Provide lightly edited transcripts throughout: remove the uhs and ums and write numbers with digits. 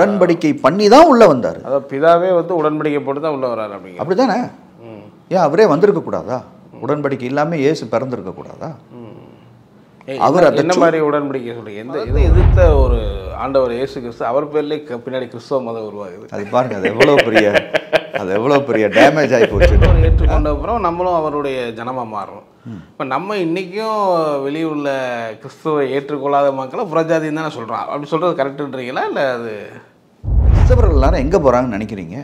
உடன்படிக்கை பண்ணி தான் உள்ளே வந்தார். அதாவது பிதாவே வந்து உடன்படிக்கை போட்டு தான் உள்ளே வர்றாரு அப்படிங்க. அப்படி தானே? ஏன் அவரே வந்திருக்க கூடாதா? உடன்படிக்கை இல்லாமல் இயேசு பிறந்திருக்க கூடாதா? அவர் என்ன மாதிரி உடன்படிக்கை சொல்றீங்க? எந்த இது எதிர்த்த ஒரு ஆண்டவர் இயேசு கிறிஸ்து, அவர் பேர்லேயே பின்னாடி கிறிஸ்தவ மதம் உருவாகுது. அது பாருங்க, அது எவ்வளோ பெரிய டேமேஜ் ஆகி போச்சு. ஏற்றுக்கொண்ட அப்புறம் நம்மளும் அவருடைய ஜனமாக மாறுறோம். இப்போ நம்ம இன்றைக்கும் வெளியுள்ள கிறிஸ்துவை ஏற்றுக்கொள்ளாத மக்களை புறஜாதின்னு தானே சொல்கிறோம். அப்படி சொல்கிறது கரெக்டுன்றீங்களா? இல்லை அது கிறிஸ்தவர்கள் எல்லாரும் எங்கே போகிறாங்கன்னு நினைக்கிறீங்க?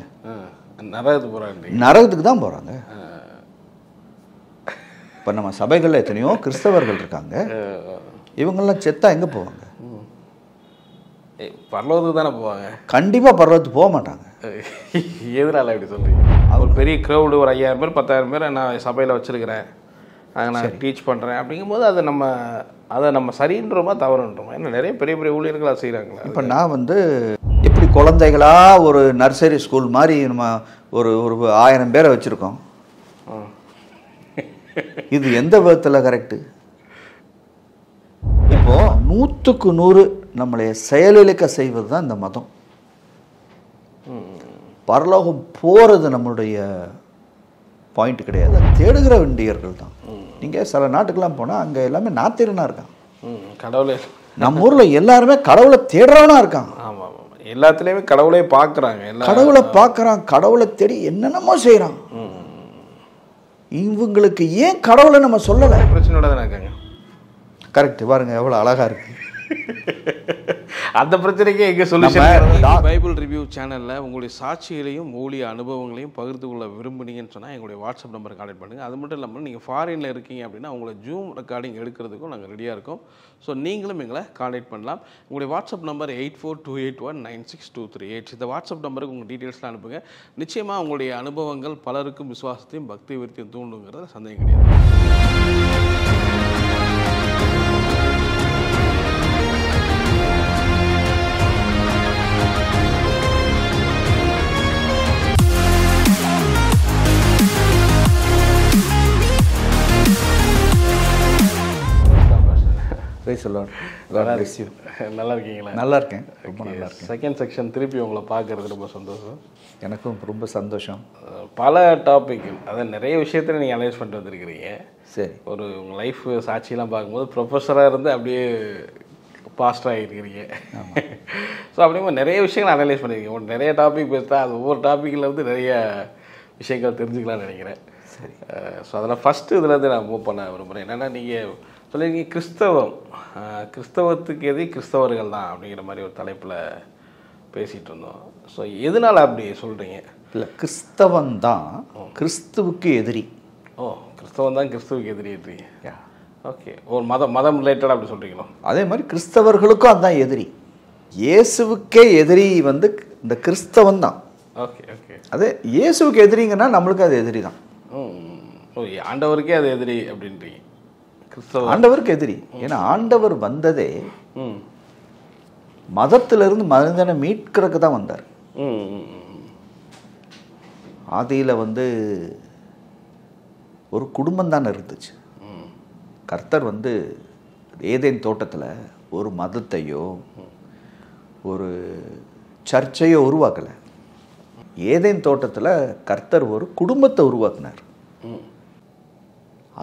நரகத்துக்கு போகிறாங்க. நரகத்துக்கு தான் போகிறாங்க. இப்போ நம்ம சபைகளில் எத்தனையோ கிறிஸ்தவர்கள் இருக்காங்க. இவங்கெல்லாம் செத்தா எங்கே போவாங்க? பரலோகத்துக்கு தானே போவாங்க. கண்டிப்பாக பரலோகத்துக்கு போக மாட்டாங்க. எதனால இப்படி சொல்கிறீங்க? ஒரு பெரிய க்ரௌடு, ஒரு 5000 பேர் 10,000 பேர் நான் சபையில் வச்சுருக்கிறேன், நான் டீச் பண்ணுறேன் அப்படிங்கும்போது அதை நம்ம சரின்றோமா தவறுன்றோமா? ஏன்னா நிறைய பெரிய பெரிய ஊழியர்கள் அதை செய்கிறாங்களா? இப்போ நான் வந்து எப்படி குழந்தைகளாக ஒரு நர்சரி ஸ்கூல் மாதிரி நம்ம ஒரு 1000 பேரை வச்சுருக்கோம். இது எந்த விதத்தில் கரெக்டு? இப்போ 100க்கு 100 நம்மளை செயலிழக்க செய்வது தான் இந்த மதம். பரலோகம் போகிறது நம்மளுடைய பாயிண்ட் கிடையாது. தேடுகிற வேண்டியர்கள் தான். நீங்கள் சில நாட்டுக்கெல்லாம் போனால் அங்கே எல்லாமே நாத்திரனாக இருக்கான். கடவுளே, நம்ம ஊரில் எல்லாருமே கடவுளை தேடுறவனா இருக்கான். ஆமாம், எல்லாத்துலேயுமே கடவுளே பார்க்குறாங்க. கடவுளை பார்க்குறான், கடவுளை தேடி என்னென்னமோ செய்கிறான். இவங்களுக்கு ஏன் கடவுளை நம்ம சொல்லலை? பிரச்சனையோட தானே இருக்காங்க. கரெக்ட். பாருங்க எவ்வளோ அழகாக இருக்கு. அந்த பிரச்சனைக்கே எங்கே சொல்யூஷன்? பைபிள் ரிவ்யூ சேனலில் உங்களுடைய சாட்சிகளையும் ஊழிய அனுபவங்களையும் பகிர்ந்து கொள்ள விரும்புனீங்கன்னு சொன்னால் எங்களுடைய வாட்ஸ்அப் நம்பரை கான்டெக்ட் பண்ணுங்கள். அது மட்டும் இல்லாமல் நீங்கள் ஃபாரினில் இருக்கீங்க அப்படின்னா உங்களை ஜூம் ரெக்கார்டிங் எடுக்கிறதுக்கும் நாங்கள் ரெடியாக இருக்கோம். ஸோ நீங்களும் எங்களை கான்டெக்ட் பண்ணலாம். உங்களுடைய வாட்ஸ்அப் நம்பர் 8428196238. இந்த வாட்ஸ்அப் நம்பருக்கு உங்கள் டீட்டெயில்ஸ்லாம் அனுப்புங்க. நிச்சயமாக உங்களுடைய அனுபவங்கள் பலருக்கும் விசுவாசத்தையும் பக்தி விருத்தியும் தூண்டுங்கிறத சந்தேகம் கிடையாது. நல்லா இருக்கீங்களா? நல்லா இருக்கேன், ரொம்ப நல்லா இருக்கேன். செகண்ட் செக்ஷன் திருப்பி உங்களை பார்க்கறது ரொம்ப சந்தோஷம். எனக்கும் ரொம்ப சந்தோஷம். பல டாபிக், அதான் நிறைய விஷயத்தில் நீங்கள் அனலைஸ் பண்ணிட்டு வந்திருக்கிறீங்க. சரி, உங்கள் லைஃப் சாட்சியெல்லாம் பார்க்கும்போது ப்ரொஃபஸராக இருந்து அப்படியே பாஸ்டராக இருக்கிறீங்க. ஸோ அப்படிங்கும்போது நிறைய விஷயங்கள் அனலைஸ் பண்ணியிருக்கீங்க. நிறைய டாபிக் பேசுகிறா, அது ஒவ்வொரு டாப்பிக்கில் வந்து நிறைய விஷயங்கள் தெரிஞ்சுக்கலாம்னு நினைக்கிறேன். சரி. ஸோ அதில் ஃபஸ்ட்டு இதுலேருந்து நான் மூவ் பண்ண விரும்புகிறேன். என்னென்னா, நீங்கள் சொல்லியிருக்கீங்க கிறிஸ்தவத்துக்கு எது கிறிஸ்தவர்கள் தான் அப்படிங்கிற மாதிரி ஒரு தலைப்பில் பேசிகிட்டு இருந்தோம். ஸோ எதனால் அப்படி சொல்கிறீங்க? இல்லை, கிறிஸ்தவன் தான் கிறிஸ்துவுக்கு எதிரி. கிறிஸ்தவன் தான் கிறிஸ்துவுக்கு எதிரின்றீங்க. ஓகே, ஒரு மதம் ரிலேட்டடாக அப்படி சொல்கிறீங்களோ? அதே மாதிரி கிறிஸ்தவர்களுக்கும் அதுதான் எதிரி. இயேசுவுக்கே எதிரி வந்து இந்த கிறிஸ்தவன் தான். Okay okay. அதே இயேசுவுக்கு எதிரிங்கன்னா நம்மளுக்கு அது எதிரி தான். ஆண்டவருக்கே அது எதிரி அப்படின்றீங்க. ஆண்டவருக்கு எதிரி. ஏன்னா ஆண்டவர் வந்ததே மதத்திலிருந்து மனிதனை மீட்கிறதுக்கு தான் வந்தார். ஆதியில் வந்து ஒரு குடும்பம் தானே இருந்துச்சு. கர்த்தர் வந்து ஏதேன் தோட்டத்தில் ஒரு மதத்தையோ ஒரு சர்ச்சையோ உருவாக்கலை. ஏதேன் தோட்டத்தில் கர்த்தர் ஒரு குடும்பத்தை உருவாக்குனார்.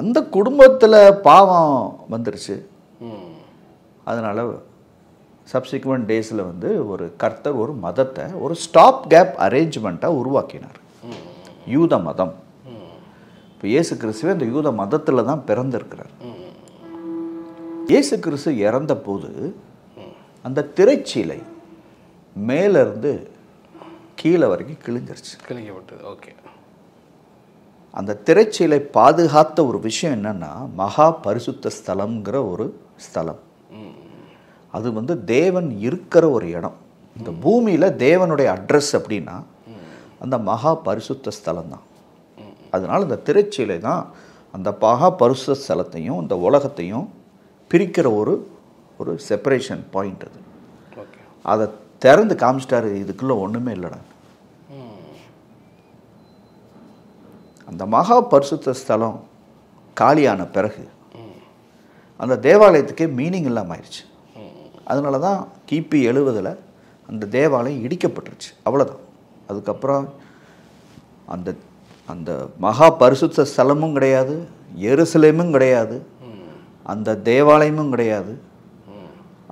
அந்த குடும்பத்தில் பாவம் வந்துருச்சு. அதனால் சப்சிக்வெண்ட் டேஸில் வந்து ஒரு கர்த்தர் ஒரு மதத்தை, ஒரு ஸ்டாப் கேப் அரேஞ்ச்மெண்ட்டாக உருவாக்கினார், யூத மதம். இப்போ இயேசு கிறிஸ்துவே அந்த யூத மதத்தில் தான் பிறந்திருக்கிறார். இயேசு கிறிஸ்து இறந்த போது அந்த திரைச்சீலை மேலேருந்து கீழே வரைக்கும் கிழிஞ்சிருச்சு, கிழிக்கப்பட்டது. ஓகே. அந்த திரைச்சீலை பாதுகாத்த ஒரு விஷயம் என்னன்னா, மகா பரிசுத்த ஸ்தலம்ங்கிற ஒரு ஸ்தலம். அது வந்து தேவன் இருக்கிற ஒரு இடம். இந்த பூமியில் தேவனுடைய அட்ரஸ் அப்படின்னா அந்த மகா பரிசுத்த ஸ்தலம் தான். அதனால் இந்த திரைச்சீலை தான் அந்த மகா பரிசுத்த ஸ்தலத்தையும் இந்த உலகத்தையும் பிரிக்கிற ஒரு செப்பரேஷன் பாயிண்ட். அது அதை திறந்து காமிச்சிட்டாரு, இதுக்குள்ளே ஒன்றுமே இல்லைடா. அந்த மகா பரிசுத்த ஸ்தலம் காலியான பிறகு அந்த தேவாலயத்துக்கே மீனிங் இல்லாமல் ஆயிடுச்சு. அதனால தான் கிபி 70 அந்த தேவாலயம் இடிக்கப்பட்டுருச்சு, அவ்வளோதான். அதுக்கப்புறம் அந்த அந்த மகா பரிசுத்த ஸ்தலமும் கிடையாது, எருசலேமும் கிடையாது, அந்த தேவாலயமும் கிடையாது,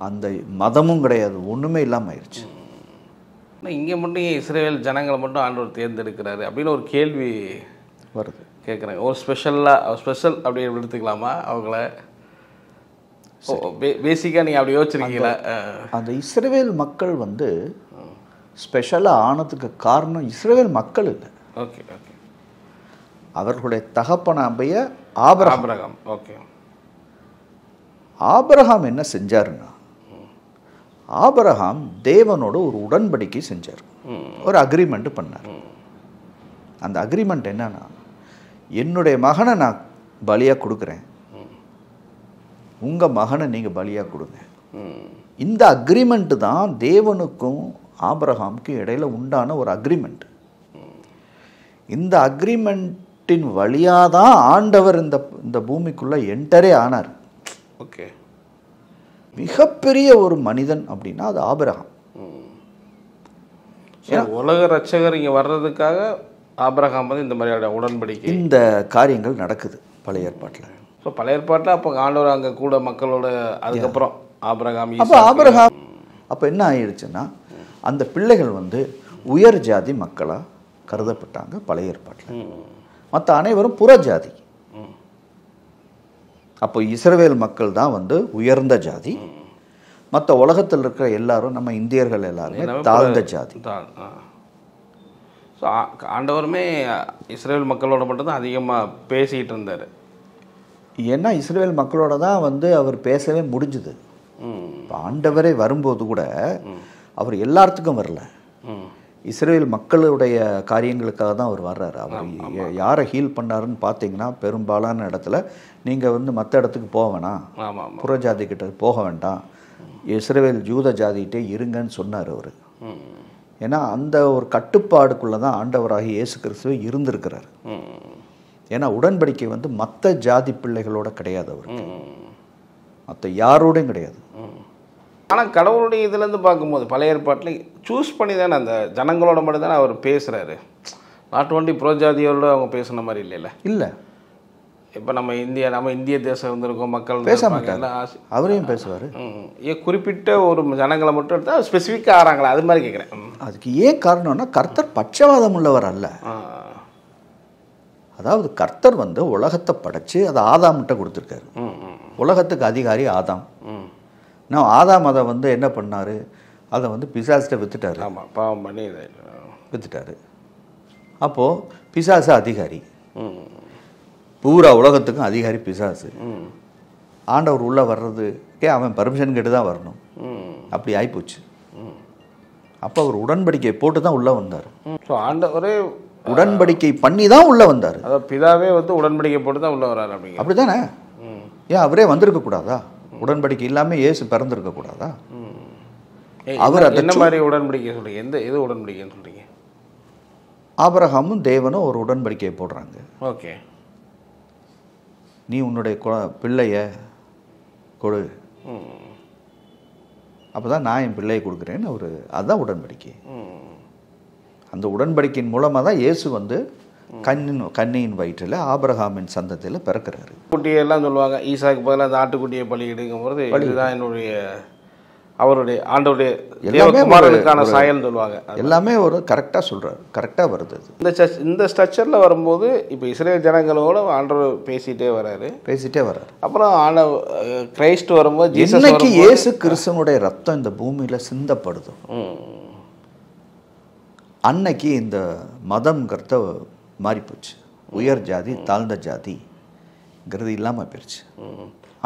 அந்த மதமும் கிடையாது, ஒன்றுமே இல்லாமல் ஆயிடுச்சு. இங்கே மட்டும் இஸ்ரேல் ஜனங்களை மட்டும் ஆண்டவர் தேர்ந்தெடுக்கிறாரு அப்படின்னு ஒரு கேள்வி வருது, கேட்குறாங்க. ஒரு ஸ்பெஷல் அப்படி எடுத்துக்கலாமா அவங்கள? பேசிக்காக நீங்கள் அப்படி யோசிச்சிருக்கீங்களா? அந்த இஸ்ரேல் மக்கள் வந்து ஸ்பெஷலாக ஆனதுக்கு காரணம் இஸ்ரேல் மக்கள் இல்லை. Okay okay. அவர்களுடைய தகப்பனாகிய ஆபிரகாம். ஓகே. ஆபிரகாம் என்ன செஞ்சாருன்னா, ஆபிரகாம் தேவனோட ஒரு உடன்படிக்கை செஞ்சார், ஒரு அக்ரிமெண்ட் பண்ணார். அந்த அக்ரிமெண்ட் என்னன்னா, என்னுடைய மகனை நான் பலியாக கொடுக்குறேன், உங்கள் மகனை நீங்கள் பலியாக கொடுங்க. இந்த அக்ரிமெண்ட் தான் தேவனுக்கும் ஆபிரகாமுக்கும் இடையில உண்டான ஒரு அக்ரிமெண்ட். இந்த அக்ரிமெண்ட்டின் வழியாக தான் ஆண்டவர் இந்த பூமிக்குள்ளே என்டரே ஆனார். ஓகே. மிகப்பெரிய ஒரு மனிதன் அப்படின்னா அது ஆபிரகாம். உலக ரட்சகர் இங்கே வர்றதுக்காக ஆபிரகாம் வந்து இந்த மாதிரியான உடன்படிக்கை, இந்த காரியங்கள் நடக்குது பழைய ஏற்பாட்டில். ஸோ பழைய ஏற்பாட்டில் அப்போ ஆண்டவர் அங்கே கூட மக்களோட, அதுக்கப்புறம் ஆபிரகாம். அப்போ என்ன ஆயிடுச்சுன்னா, அந்த பிள்ளைகள் வந்து உயர் ஜாதி மக்களாக கருதப்பட்டாங்க பழைய ஏற்பாட்டில். மற்ற அனைவரும் புற ஜாதி. அப்போ இஸ்ரவேல் மக்கள் தான் வந்து உயர்ந்த ஜாதி, மற்ற உலகத்தில் இருக்கிற எல்லாரும், நம்ம இந்தியர்கள் எல்லாருமே தாழ்ந்த ஜாதி. ஸோ ஆண்டவருமே இஸ்ரேல் மக்களோட மட்டும்தான் அதிகமாக பேசிகிட்டு இருந்தார். ஏன்னா இஸ்ரேல் மக்களோட தான் வந்து அவர் பேசவே முடிஞ்சுது. இப்போ ஆண்டவரே வரும்போது கூட அவர் எல்லாத்துக்கும் வரல, இஸ்ரேல் மக்களுடைய காரியங்களுக்காக தான் அவர் வர்றாரு. அவர் யாரை ஹீல் பண்ணாருன்னு பார்த்தீங்கன்னா, பெரும்பாலான இடத்துல நீங்கள் வந்து மற்ற இடத்துக்கு போக வேணாம், புறஜாதி கிட்ட போக வேண்டாம், இஸ்ரேல் ஜூத ஜாதிகிட்டே இருங்கன்னு சொன்னார் அவர். ஏன்னா அந்த ஒரு கட்டுப்பாடுக்குள்ளே தான் ஆண்டவராகி இயேசு கிறிஸ்துவே இருந்திருக்கிறார். ஏன்னா உடன்படிக்கை வந்து மற்ற ஜாதி பிள்ளைகளோட கிடையாது, அவருக்கு மற்ற யாரோடையும் கிடையாது. ஆனால் கடவுளுடைய இதுலேருந்து பார்க்கும்போது பழைய ஏற்பாட்டில் சூஸ் பண்ணி தானே அந்த ஜனங்களோட மட்டும் தானே அவர் பேசுகிறாரு. நாட் ஒன்லி புறஜாதியோட அவங்க பேசுன மாதிரி இல்லைல்ல. இல்லை, இப்போ நம்ம இந்திய தேசம் வந்திருக்கோம், மக்கள் பேச மாட்டாங்க, அவரையும் பேசுவார். குறிப்பிட்ட ஒரு ஜனங்களை மட்டும் எடுத்தால் ஸ்பெசிஃபிக்காக ஆகிறாங்களா, அது மாதிரி கேட்குறேன். அதுக்கு ஏன் காரணம்னா, கர்த்தர் பட்சவாதம் உள்ளவர் அல்ல. அதாவது கர்த்தர் வந்து உலகத்தை படைச்சு அதை ஆதாம்கிட்ட கொடுத்துருக்காரு. உலகத்துக்கு அதிகாரி ஆதாம். நான் ஆதாம் அதை வந்து என்ன பண்ணார், அதை வந்து பிசாசிட்ட வித்துட்டாரு. ஆமாம், பாவம் பண்ணி வித்துட்டாரு. அப்போது பிசாசு அதிகாரி, பூரா உலகத்துக்கும் அதிகாரி பிசாசு. ஆண்டவர் உள்ளே வர்றதுக்கே அவன் பர்மிஷன் கேட்டு தான் வரணும், அப்படி ஆகிப்போச்சு. அப்போ அவர் உடன்படிக்கை போட்டு தான் உள்ளே வந்தார். ஸோ ஆண்டவரே உடன்படிக்கை பண்ணி தான் உள்ளே வந்தார். அதாவது பிதாவே வந்து உடன்படிக்கை போட்டு தான் உள்ளே வர்றாரு. அப்படி தானே? ஏன் அவரே வந்திருக்கக்கூடாதா? உடன்படிக்கை இல்லாமல் இயேசு பிறந்திருக்கக்கூடாதா? அவர் என்ன மாதிரி உடன்படிக்கை சொல்றீங்க? எது உடன்படிக்கைன்னு சொல்றீங்க? ஆபிரகாமும் தேவனும் ஒரு உடன்படிக்கையை போடுறாங்க. ஓகே, நீ உன்னுடைய பிள்ளைய கொடு, அப்போ தான் நான் என் பிள்ளையை கொடுக்குறேன்னு ஒரு, அதுதான் உடன்படிக்கை. அந்த உடன்படிக்கையின் மூலமாக தான் இயேசு வந்து கன்னியின் வயிற்றில் ஆபிரகாமின் சந்தத்தில் பிறக்கிறாரு. குட்டியெல்லாம் சொல்லுவாங்க, ஈசாக்கு பதிலாக அந்த ஆட்டுக்குட்டியை பலியிடுங்கும் போது இதுதான் என்னுடைய அவருடைய ஆண்டோடைய குமாரனுக்கான சாயல்னு சொல்லுவாங்க. எல்லாமே ஒரு கரெக்டாக சொல்கிறார், கரெக்டாக வருது. இந்த ஸ்ட்ரக்சரில் வரும்போது இப்போ இஸ்ரேல் ஜனங்களோட ஆண்டவர் பேசிகிட்டே வர்றாரு. அப்புறம் கிரைஸ்ட் வரும்போது இன்னைக்கு இயேசு கிறிஸ்துவனுடைய ரத்தம் இந்த பூமியில் சிந்தப்படுது. அன்னைக்கு இந்த மதம்ங்கிறத மாறிப்போச்சு, உயர் ஜாதி தாழ்ந்த ஜாதிங்கிறது இல்லாமல் போயிடுச்சு.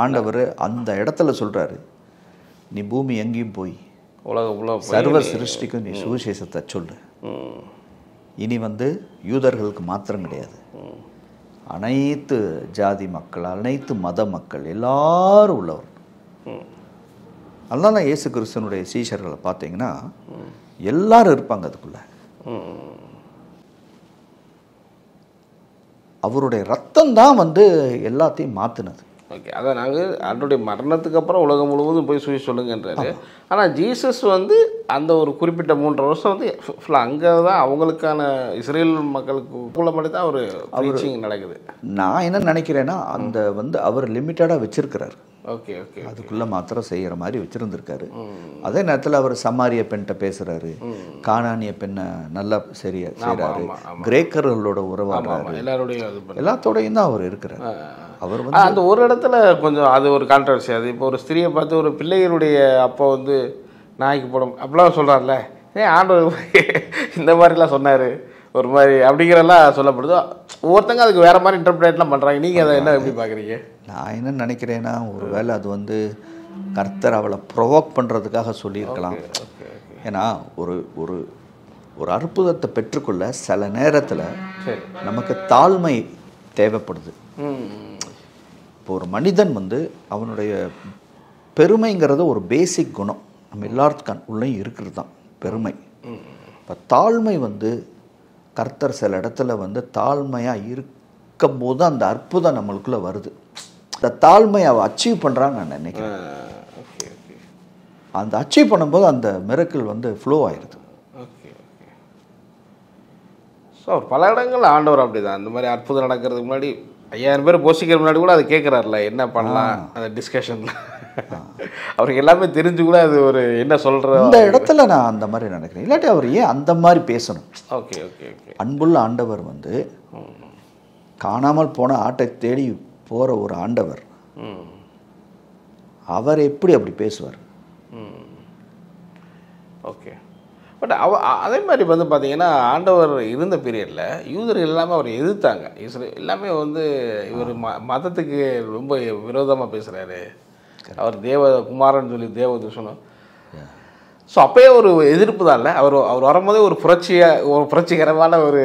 ஆண்டவர் அந்த இடத்துல சொல்கிறாரு, நீ பூமி எங்கேயும் போய் உலகம் சர்வ சிருஷ்டிக்கும் நீ சுவிசேஷத்தை சொல்லு. இனி வந்து யூதர்களுக்கு மாத்திரம் கிடையாது, அனைத்து ஜாதி மக்கள், அனைத்து மத மக்கள் எல்லாரும் உள்ளவர். அதனால இயேசு கிறிஸ்துவனுடைய சீஷர்களை பார்த்தீங்கன்னா எல்லாரும் இருப்பாங்க அதுக்குள்ள. அவருடைய ரத்தம் தான் வந்து எல்லாத்தையும் மாற்றினது. ஓகே, அதான் நாங்கள் ஆண்டோடைய மரணத்துக்கு அப்புறம் உலகம் முழுவதும் போய் சொல்லுங்கன்றாரு. ஆனால் ஜீசஸ் வந்து அந்த ஒரு குறிப்பிட்ட 3 வருஷம் வந்து ஃபுல்லாக அங்கே தான் அவங்களுக்கான இஸ்ரேல் மக்களுக்கு உள்ள மட்டும் தான் ஒரு ப்ரீச்சிங் நடக்குது. நான் என்ன நினைக்கிறேன்னா அந்த வந்து அவர் லிமிட்டடாக வச்சிருக்கிறார். ஓகே ஓகே, அதுக்குள்ளே மாத்திரம் செய்கிற மாதிரி வச்சுருந்துருக்காரு. அதே நேரத்தில் அவர் சமாரிய பெண்கிட்ட பேசுகிறாரு, கானானிய பெண்ணை நல்லா செய்கிறாரு, கிரேக்கர்களோட உறவாடுறாரு, எல்லாத்தோடையும் தான் அவர் இருக்கிறார். அவர் வந்து அந்த ஒரு இடத்துல கொஞ்சம் அது ஒரு கான்ட்ரவர்சி. அது இப்போ ஒரு ஸ்திரியை பார்த்து ஒரு பிள்ளைகளுடைய அப்போ வந்து நாய்க்கு போடும் அப்படிலாம் சொல்கிறார்ல, ஏன் ஆண்டவர் இந்த மாதிரிலாம் சொன்னார் ஒரு மாதிரி அப்படிங்கிறலாம் சொல்லப்படுது. ஒவ்வொருத்தங்க அதுக்கு வேறு மாதிரி இன்டர்பிரேட்லாம் பண்ணுறாங்க. நீங்கள் அதை என்ன எப்படி பார்க்குறீங்க? நான் என்ன நினைக்கிறேன்னா, ஒரு வேளை அது வந்து கர்த்தர் அவளை ப்ரொவோக் பண்ணுறதுக்காக சொல்லியிருக்கலாம். ஏன்னா ஒரு ஒரு ஒரு அற்புதத்தை பெற்றுக்கொள்ள சில நேரத்தில் நமக்கு தாழ்மை தேவைப்படுது. இப்போ ஒரு மனிதன் வந்து அவனுடைய பெருமைங்கிறது ஒரு பேசிக் குணம், நம்ம எல்லாத்துக்கும் உள்ளேயும் இருக்கிறது தான் பெருமை. இப்போ தாழ்மை வந்து கர்த்தர் சில இடத்துல வந்து தாழ்மையாக இருக்கும்போது அந்த அற்புதம் நம்மளுக்குள்ளே வருது. அந்த தாழ்மையை அவள் அச்சீவ் பண்ணுறான்னு நான் நினைக்கிறேன். அந்த அச்சீவ் பண்ணும்போது அந்த மிரக்கிள் வந்து ஃப்ளோ ஆயிடுது. Okay okay. ஸோ பல இடங்கள் ஆண்டவர் அப்படி தான் இந்த மாதிரி அற்புதம் நடக்கிறதுக்கு முன்னாடி 5000 பேர் போஷிக்கிற முன்னாடி கூட அது கேட்குறாருல என்ன பண்ணலாம் அந்த டிஸ்கஷனில். அவருக்கு எல்லாமே தெரிஞ்சு கூட அது ஒரு என்ன சொல்கிற இந்த இடத்துல நான் அந்த மாதிரி நினைக்கிறேன். இல்லாட்டி அவர் ஏன் அந்த மாதிரி பேசணும்? Okay okay okay. அன்புள்ள ஆண்டவர் வந்து காணாமல் போன ஆட்டை தேடி போகிற ஒரு ஆண்டவர், அவர் எப்படி அப்படி பேசுவார்? ஓகே. பட் அதே மாதிரி வந்து பார்த்தீங்கன்னா ஆண்டவர் இருந்த பீரியடில் யூதர்கள் எல்லாமே அவர் எதிர்த்தாங்க. எல்லாமே வந்து இவர் மதத்துக்கு ரொம்ப விரோதமாக பேசுகிறாரு, அவர் தேவகுமாரன் சொல்லி தேவதூஷணம். ஸோ அப்போயே ஒரு எதிர்ப்பு தான் இல்லை, அவர் வரும்போதே ஒரு புரட்சிகரமான ஒரு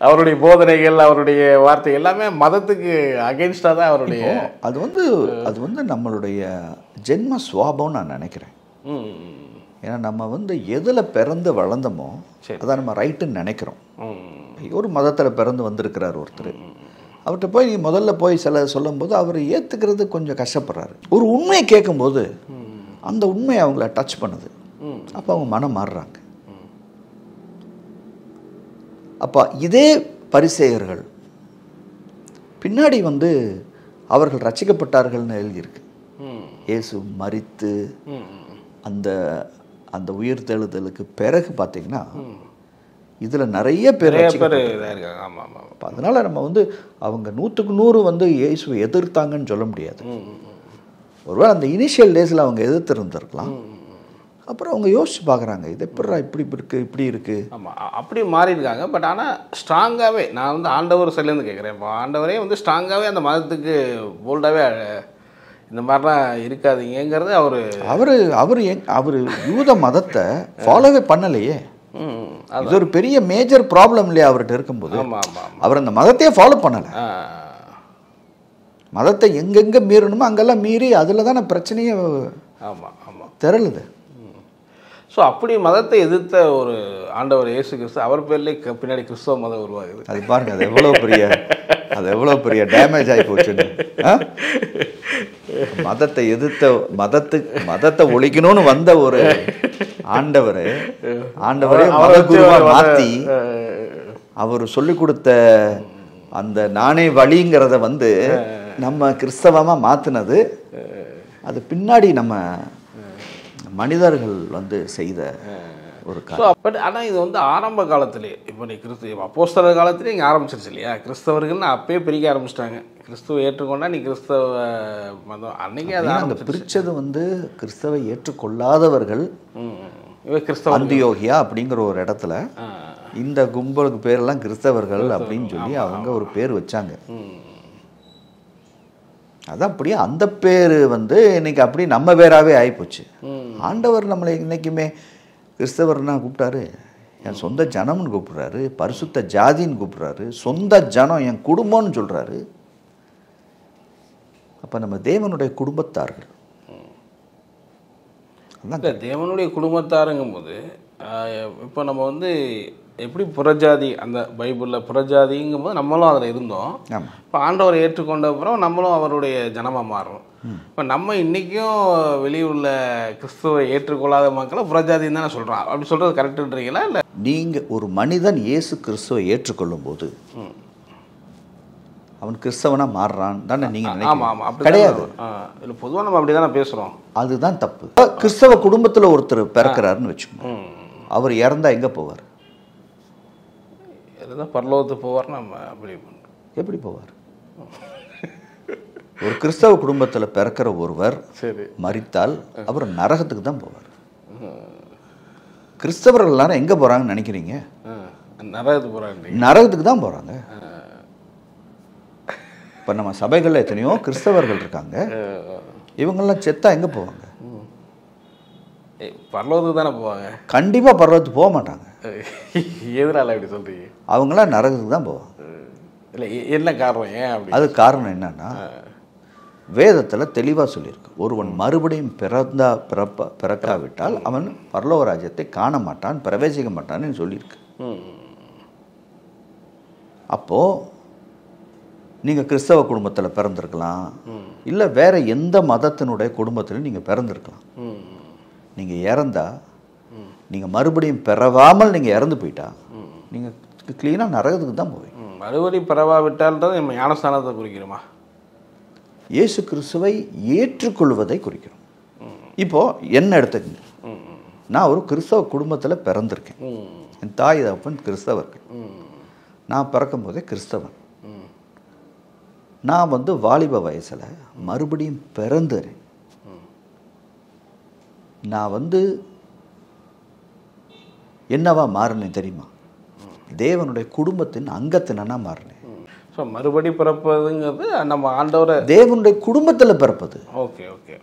அவருடைய போதனைகள் அவருடைய வார்த்தை எல்லாமே மதத்துக்கு அகெயின்ஸ்டாக தான் அவருடைய. அது வந்து நம்மளுடைய ஜென்ம சுவாபம்னு நான் நினைக்கிறேன். ஏன்னா நம்ம வந்து எதில் பிறந்து வளர்ந்தோமோ அதான் நம்ம ரைட்டுன்னு நினைக்கிறோம். ஒரு மதத்தில் பிறந்து வந்திருக்கிறார் ஒருத்தர், அவர்கிட்ட போய் நீ முதல்ல போய் சொல்லும்போது அவர் ஏற்றுக்கிறது கொஞ்சம் கஷ்டப்படுறாரு. ஒரு உண்மையை கேட்கும்போது அந்த உண்மையை அவங்கள டச் பண்ணுது, அப்போ அவங்க மனம் மாறுறாங்க. அப்போ இதே பரிசேயர்கள் பின்னாடி வந்து அவர்கள் ரட்சிக்கப்பட்டார்கள்னு எழுதியிருக்கு. இயேசு மரித்து அந்த அந்த உயிர்த்தெழுதலுக்கு பிறகு பார்த்தீங்கன்னா இதில் நிறைய பேர் அதனால நம்ம வந்து அவங்க 100க்கு 100 வந்து இயேசுவை எதிர்த்தாங்கன்னு சொல்ல முடியாது. ஒருவேளை அந்த இனிஷியல் டேஸில் அவங்க எதிர்த்திருந்திருக்கலாம். அப்புறம் அவங்க யோசிச்சு பார்க்குறாங்க, இது எப்படா இப்படி இருக்கு. ஆமாம், அப்படி மாறியிருக்காங்க. பட் ஆனால் ஸ்ட்ராங்காகவே நான் வந்து ஆண்டவர் சைட்லேருந்து கேட்குறேன். இப்போ ஆண்டவரே வந்து ஸ்ட்ராங்காகவே அந்த மதத்துக்கு போல்டாகவே இந்த மாதிரிலாம் இருக்காதீங்கிறது அவர் யூத மதத்தை ஃபாலோவே பண்ணலையே. இது ஒரு பெரிய மேஜர் ப்ராப்ளம் இல்லையா அவர்கிட்ட இருக்கும்போது? அவர் அந்த மதத்தையே ஃபாலோ பண்ணலை. மதத்தை எங்கெங்கே மீறணுமோ அங்கெல்லாம் மீறி அதில் தானே பிரச்சனையே திரளுது. ஸோ அப்படி மதத்தை எதிர்த்த ஒரு ஆண்டவர் இயேசு கிறிஸ்து, அவர் பேர்லேயே பின்னாடி கிறிஸ்தவ மதம் உருவாகுது. அது பாருங்க, அது எவ்வளோ பெரிய டேமேஜ் ஆகி போச்சுன்னு. மதத்தை எதிர்த்த மதத்தை ஒழிக்கணும்னு வந்த ஒரு ஆண்டவரே மத குருவா மாற்றி அவர் சொல்லி கொடுத்த அந்த நானே வழிங்கிறத வந்து நம்ம கிறிஸ்தவமாக மாற்றினது, அது பின்னாடி நம்ம மனிதர்கள் வந்து செய்த ஒரு காரணம். பட் ஆனால் இது வந்து ஆரம்ப காலத்திலே, இப்போ நீ அப்போஸ்தலர் காலத்திலே இங்கே ஆரம்பிச்சிருச்சு இல்லையா? கிறிஸ்தவர்கள்னு அப்பயே பிரிக்க ஆரம்பிச்சிட்டாங்க. கிறிஸ்துவ ஏற்றுக்கொண்டா நீ கிறிஸ்தவ மதம், அன்னைக்கே அதை அந்த பிரித்தது வந்து கிறிஸ்தவ ஏற்றுக்கொள்ளாதவர்கள். கிறிஸ்தவ அந்தியோகியா அப்படிங்கிற ஒரு இடத்துல இந்த கும்பலுக்கு பேரெல்லாம் கிறிஸ்தவர்கள் அப்படின்னு சொல்லி அவங்க ஒரு பேர் வச்சாங்க. அதான் அப்படியே அந்த பேர் வந்து இன்னைக்கு அப்படி நம்ம பேராகவே ஆகிப்போச்சு. ஆண்டவர் நம்மளை இன்னைக்குமே கிறிஸ்தவர்னா கூப்பிட்டாரு, என் சொந்த ஜனம்னு கூப்பிட்றாரு, பரிசுத்த ஜாதின்னு கூப்பிட்றாரு, சொந்த ஜனம் என் குடும்பம்னு சொல்கிறாரு. அப்போ நம்ம தேவனுடைய குடும்பத்தார்கள். தேவனுடைய குடும்பத்தாருங்கும் போது இப்போ நம்ம வந்து எப்படி புறஜாதி அந்த பைபிளில் புறஜாதிங்கும்போது நம்மளும் அதில் இருந்தோம். இப்போ ஆண்டவரை ஏற்றுக்கொண்ட அப்புறம் நம்மளும் அவருடைய ஜனமாக மாறுறோம். இப்போ நம்ம இன்றைக்கும் வெளியுள்ள கிறிஸ்துவை ஏற்றுக்கொள்ளாத மக்களை புறஜாதின்னு தானே சொல்கிறோம். அப்படி சொல்கிறது கரெக்டுன்றீங்களா? இல்லை நீங்கள் ஒரு மனிதன் இயேசு கிறிஸ்துவை ஏற்றுக்கொள்ளும் போது அவன் கிறிஸ்தவனா மாறுறான் தானே நீங்கள்? ஆமாம் ஆமாம், அப்படி கிடையாது. இல்லை, பொதுவாக நம்ம அப்படி தானே பேசுகிறோம். அதுதான் தப்பு. கிறிஸ்தவ குடும்பத்தில் ஒருத்தர் பிறக்கிறாருன்னு வச்சுக்கோங்க, அவர் இறந்தா எங்கே போவார்? இருந்தால் பரலோகத்துக்கு போவார். நம்ம அப்படி எப்படி போவார்? ஒரு கிறிஸ்தவ குடும்பத்தில் பிறக்கிற ஒருவர் சரி மரித்தால் அவர் நரகத்துக்கு தான் போவார். கிறிஸ்தவர்கள் எல்லாரும் எங்கே போகிறாங்கன்னு நினைக்கிறீங்க? நரகத்துக்கு போகிறாங்க. நரகத்துக்கு தான் போகிறாங்க. இப்போ நம்ம சபைகளில் எத்தனையோ கிறிஸ்தவர்கள் இருக்காங்க, இவங்கெல்லாம் செத்தா எங்கே போவாங்க? பரலோகத்துக்கு தானே போவாங்க. கண்டிப்பாக பரலோகத்துக்கு போக மாட்டாங்க. எதனால அப்படி சொல்கிறீங்க? அவங்களாம் நரகத்துக்கு தான் போவாங்க. இல்லை, என்ன காரணம்? ஏன் அப்படி? அது காரணம் என்னன்னா, வேதத்தில் தெளிவாக சொல்லியிருக்கு, ஒருவன் மறுபடியும் பிறக்காவிட்டால் அவன் பரலோக ராஜ்யத்தை காண மாட்டான், பிரவேசிக்க மாட்டான்னு சொல்லியிருக்கு. அப்போது நீங்கள் கிறிஸ்தவ குடும்பத்தில் பிறந்திருக்கலாம், இல்லை வேற எந்த மதத்தினுடைய குடும்பத்திலும் நீங்கள் பிறந்திருக்கலாம். நீங்கள் இறந்தா, நீங்கள் மறுபடியும் பிறவாமல் நீங்கள் இறந்து போயிட்டா நீங்கள் க்ளீனாக நரகத்துக்கு தான் போவீங்க. மறுபடியும் பிறவாவிட்டால்ன்றது நம்ம ஞானஸ்தானத்தை குறிக்கிறோமா? இயேசு கிறிஸ்துவை ஏற்றுக்கொள்வதை குறிக்கிறோம். இப்போது என்ன எடுத்துக்கங்க, நான் ஒரு கிறிஸ்தவ குடும்பத்தில் பிறந்திருக்கேன். என் தாய் தகப்பன் கிறிஸ்தவர்கள். நான் பிறக்கும் போதே கிறிஸ்தவன். நான் வாலிப வயசில் மறுபடியும் பிறந்துறேன். நான் என்னவா மாறினேன் தெரியுமா? தேவனுடைய குடும்பத்தின் அங்கத்தினா மாறினேன். ஸோ மறுபடி பிறப்பதுங்கிறது நம்ம ஆண்டவரை தேவனுடைய குடும்பத்தில் பிறப்பது. Okay okay.